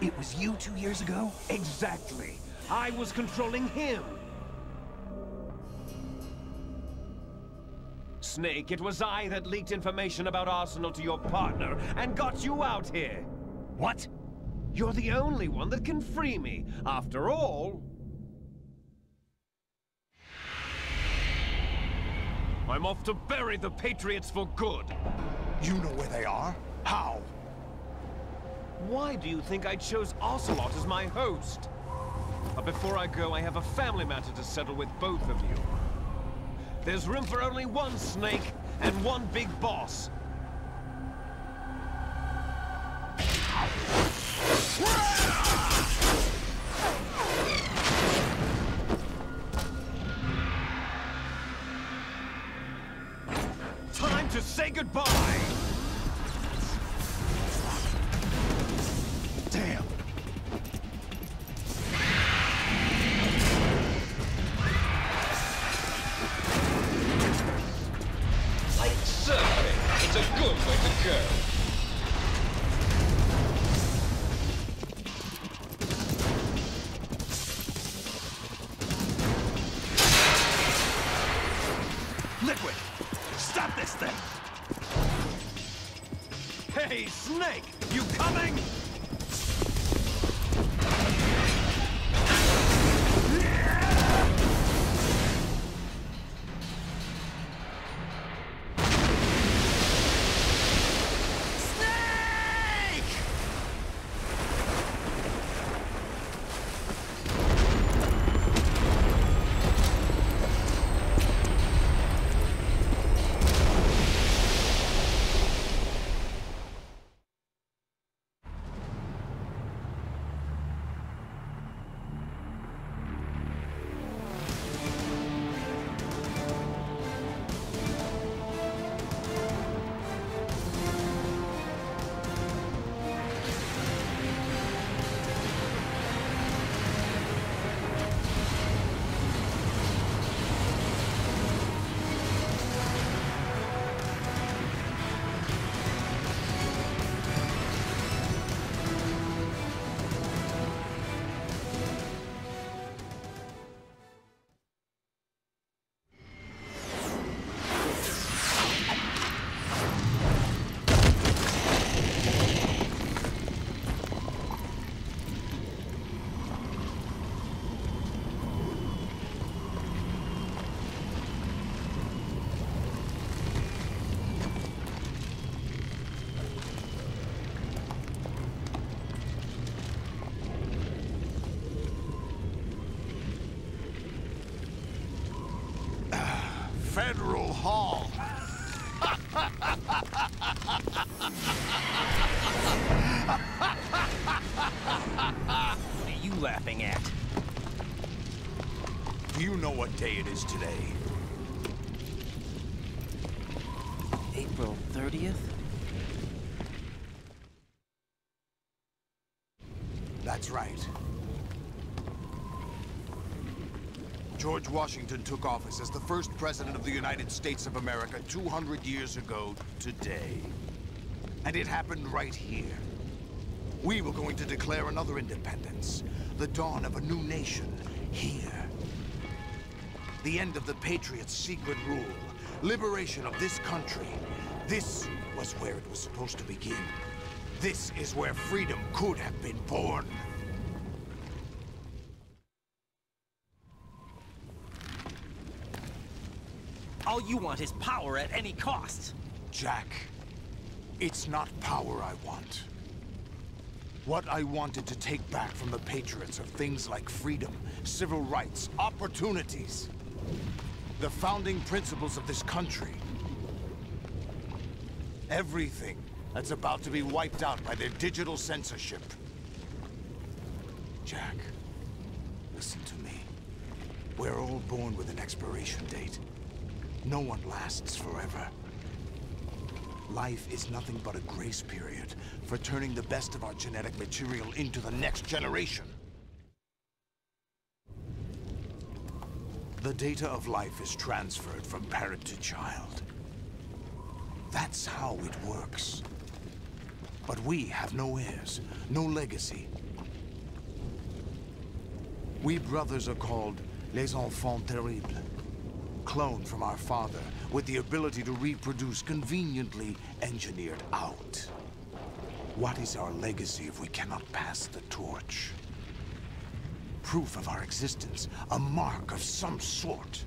It was you 2 years ago? Exactly. I was controlling him. Snake, it was I that leaked information about Arsenal to your partner and got you out here. What? You're the only one that can free me. After all... I'm off to bury the Patriots for good. You know where they are? How? Why do you think I chose Ocelot as my host? But before I go, I have a family matter to settle with both of you. There's room for only one Snake and one big boss. Time to say goodbye! Damn! Like surfing, it's a good way to go. Liquid! Stop this thing! Hey, Snake! You coming? Federal Hall. What are you laughing at? Do you know what day it is today? April 30th? That's right. George Washington took office as the first president of the United States of America 200 years ago today. And it happened right here. We were going to declare another independence, the dawn of a new nation, here. The end of the Patriots' secret rule, liberation of this country. This was where it was supposed to begin. This is where freedom could have been born. All you want is power at any cost. Jack, it's not power I want. What I wanted to take back from the Patriots are things like freedom, civil rights, opportunities. The founding principles of this country. Everything that's about to be wiped out by their digital censorship. Jack, Listen to me. We're all born with an expiration date. No one lasts forever. Life is nothing but a grace period for turning the best of our genetic material into the next generation. The data of life is transferred from parent to child. That's how it works. But we have no heirs, no legacy. We brothers are called les enfants terribles. Cloned from our father, with the ability to reproduce conveniently engineered out. What is our legacy if we cannot pass the torch? Proof of our existence, a mark of some sort.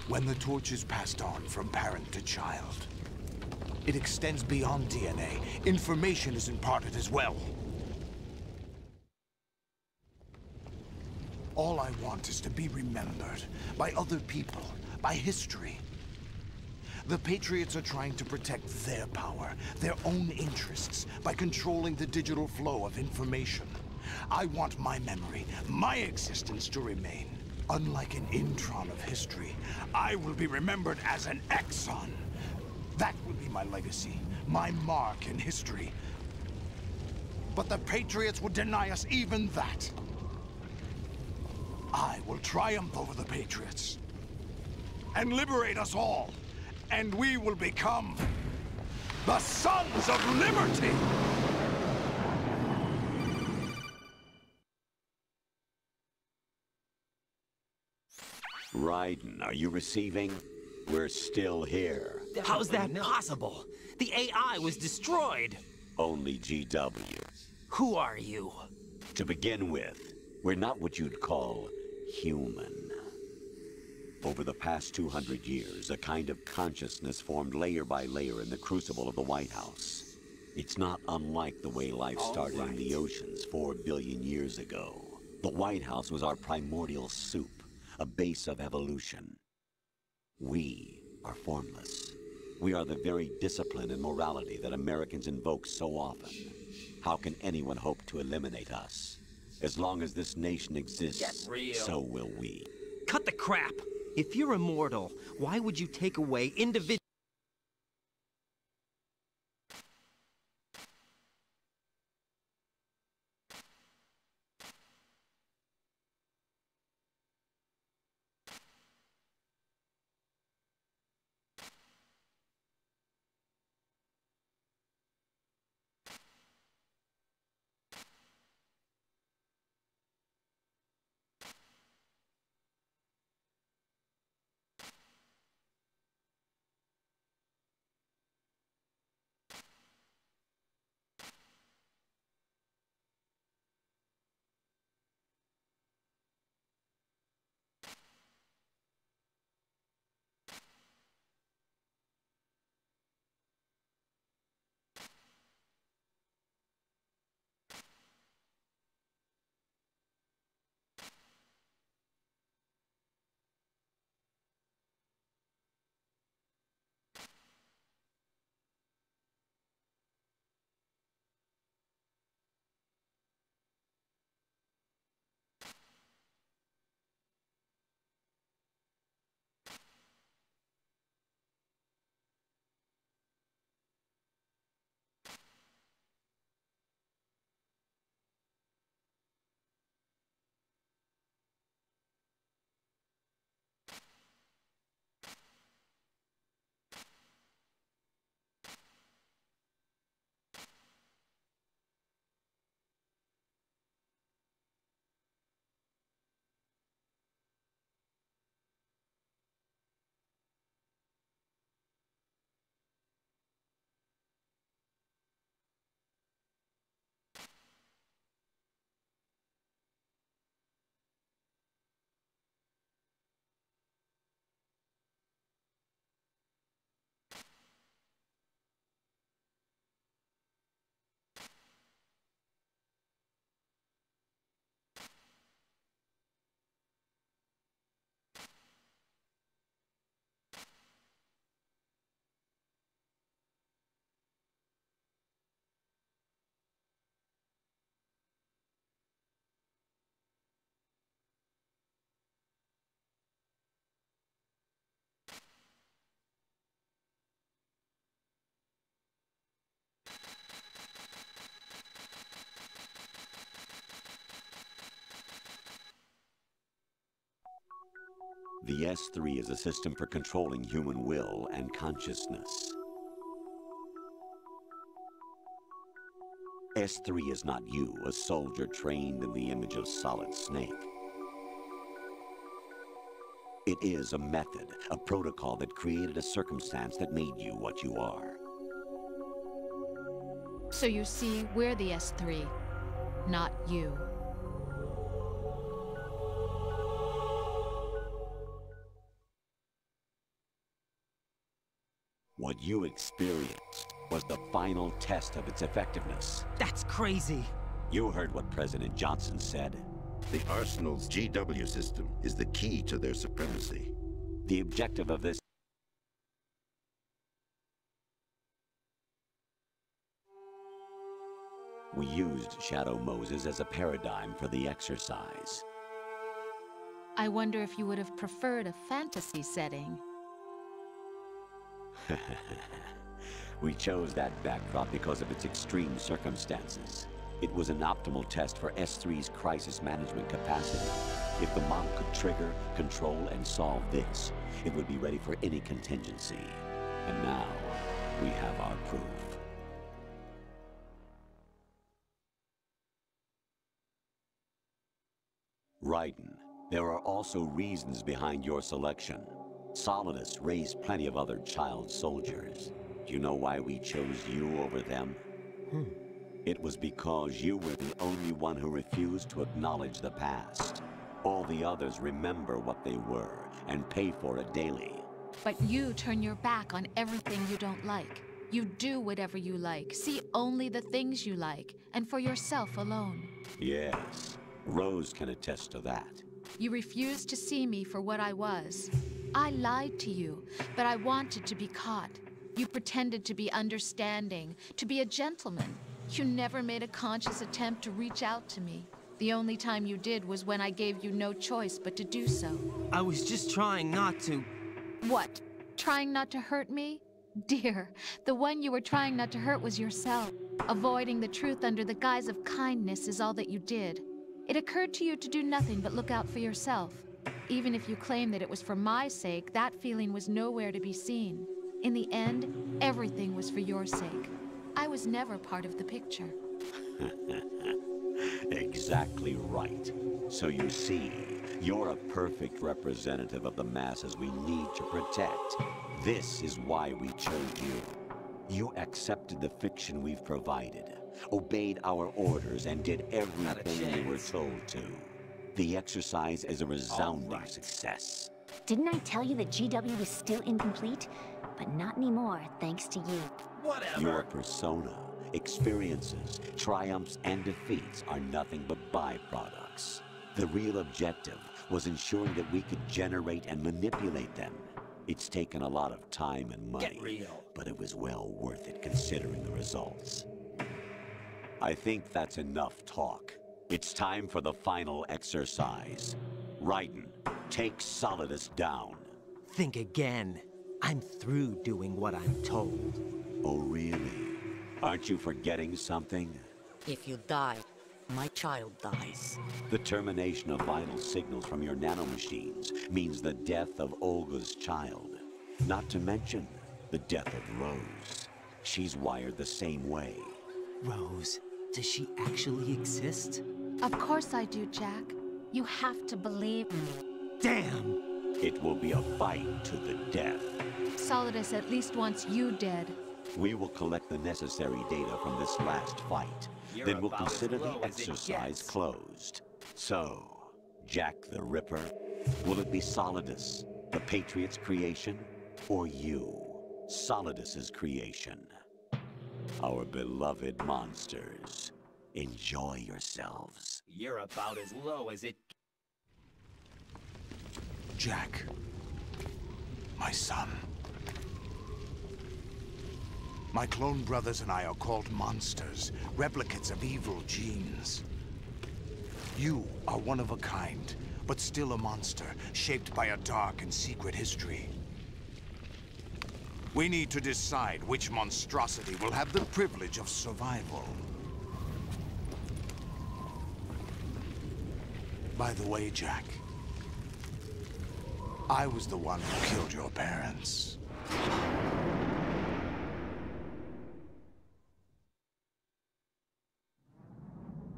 When the torch is passed on from parent to child, it extends beyond DNA. Information is imparted as well. All I want is to be remembered by other people, by history. The Patriots are trying to protect their power, their own interests, by controlling the digital flow of information. I want my memory, my existence to remain. Unlike an intron of history, I will be remembered as an exon. That will be my legacy, my mark in history. But the Patriots would deny us even that. I will triumph over the Patriots and liberate us all, and we will become the Sons of Liberty! Raiden, are you receiving? We're still here. How's that possible? The AI was destroyed. Only GW. Who are you? To begin with, we're not what you'd call human. Over the past 200 years, a kind of consciousness formed layer by layer in the crucible of the White House. It's not unlike the way life started in the oceans 4 billion years ago. The White House was our primordial soup, a base of evolution. We are formless. We are the very discipline and morality that Americans invoke so often. How can anyone hope to eliminate us? As long as this nation exists, so will we. Cut the crap! If you're immortal, why would you take away individual... The S3 is a system for controlling human will and consciousness. S3 is not you, a soldier trained in the image of Solid Snake. It is a method, a protocol that created a circumstance that made you what you are. So you see, we're the S3, not you. What you experienced was the final test of its effectiveness. That's crazy. You heard what President Johnson said. The Arsenal's GW system is the key to their supremacy. The objective of this We used Shadow Moses as a paradigm for the exercise. I wonder if you would have preferred a fantasy setting. We chose that backdrop because of its extreme circumstances. It was an optimal test for S3's crisis management capacity. If the model could trigger, control, and solve this, it would be ready for any contingency. And now, we have our proof. Raiden, there are also reasons behind your selection. Solidus raised plenty of other child soldiers. Do you know why we chose you over them? It was because you were the only one who refused to acknowledge the past. All the others remember what they were and pay for it daily. But you turn your back on everything you don't like. You do whatever you like, see only the things you like, and for yourself alone. Yes, Rose can attest to that. You refused to see me for what I was. I lied to you, but I wanted to be caught. You pretended to be understanding, to be a gentleman. You never made a conscious attempt to reach out to me. The only time you did was when I gave you no choice but to do so. I was just trying not to... What? Trying not to hurt me? Dear, the one you were trying not to hurt was yourself. Avoiding the truth under the guise of kindness is all that you did. It occurred to you to do nothing but look out for yourself. Even if you claim that it was for my sake, that feeling was nowhere to be seen. In the end, everything was for your sake. I was never part of the picture. Exactly right. So you see, you're a perfect representative of the masses we need to protect. This is why we chose you. You accepted the fiction we've provided, obeyed our orders, and did everything you were told to. The exercise is a resounding success. Didn't I tell you that GW was still incomplete? But not anymore, thanks to you. Whatever. Your persona, experiences, triumphs, and defeats are nothing but byproducts. The real objective was ensuring that we could generate and manipulate them. It's taken a lot of time and money, but it was well worth it considering the results. I think that's enough talk. It's time for the final exercise. Raiden, take Solidus down. Think again. I'm through doing what I'm told. Oh, really? Aren't you forgetting something? If you die, my child dies. The termination of vital signals from your nanomachines means the death of Olga's child. Not to mention the death of Rose. She's wired the same way. Rose, does she actually exist? Of course I do, Jack. You have to believe me. Damn! It will be a fight to the death. Solidus at least wants you dead. We will collect the necessary data from this last fight. Then we'll consider the exercise closed. So, Jack the Ripper, will it be Solidus, the Patriot's creation, or you, Solidus's creation? Our beloved monsters, enjoy yourselves. You're about as low as it... Jack, my son. My clone brothers and I are called monsters, replicates of evil genes. You are one of a kind, but still a monster, shaped by a dark and secret history. We need to decide which monstrosity will have the privilege of survival. By the way, Jack, I was the one who killed your parents.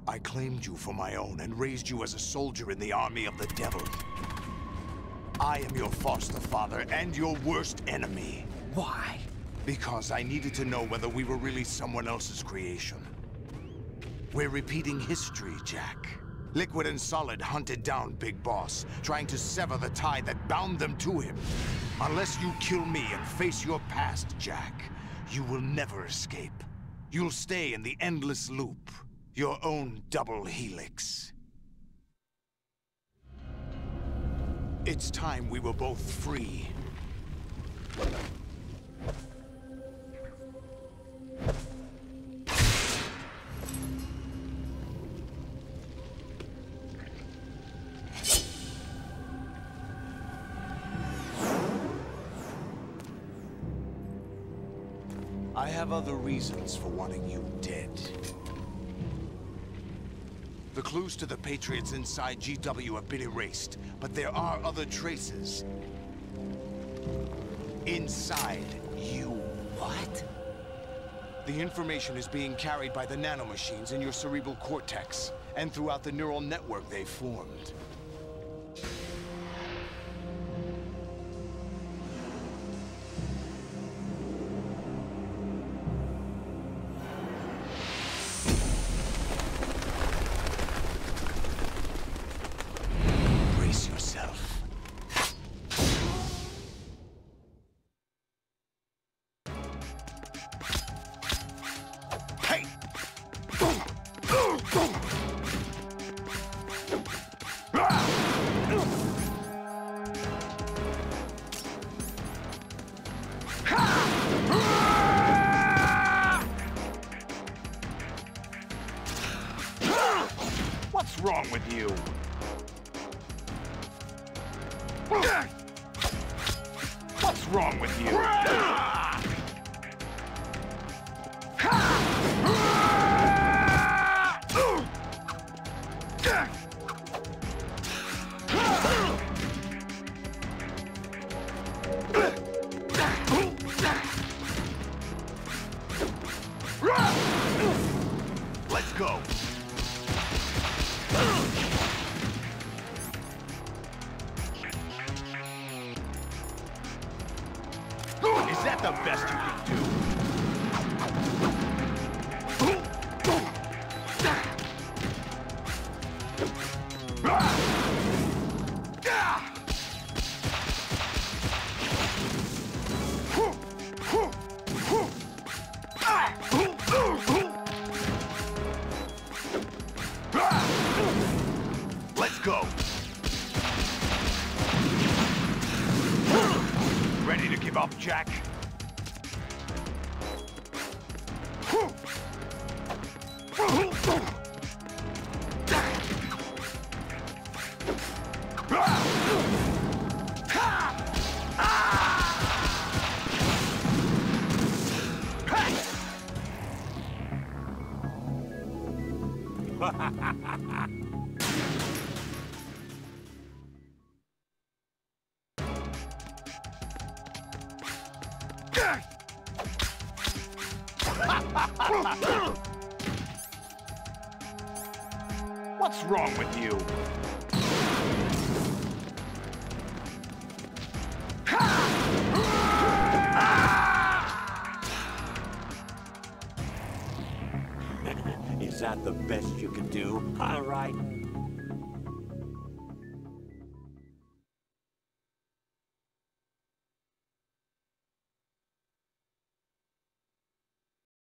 I claimed you for my own and raised you as a soldier in the army of the devil. I am your foster father and your worst enemy. Why? Because I needed to know whether we were really someone else's creation. We're repeating history, Jack. Liquid and Solid hunted down Big Boss, trying to sever the tie that bound them to him. Unless you kill me and face your past, Jack, you will never escape. You'll stay in the endless loop, your own double helix. It's time we were both free. I have other reasons for wanting you dead. The clues to the Patriots inside GW have been erased, but there are other traces. Inside you. What? The information is being carried by the nanomachines in your cerebral cortex, and throughout the neural network they've formed. Brace yourself. Hey! What's wrong with you? What's wrong with you? Let's go. Is that the best you can do? Let's go. Ready to give up, Jack? What's wrong with you? Is that the best you can do? All right.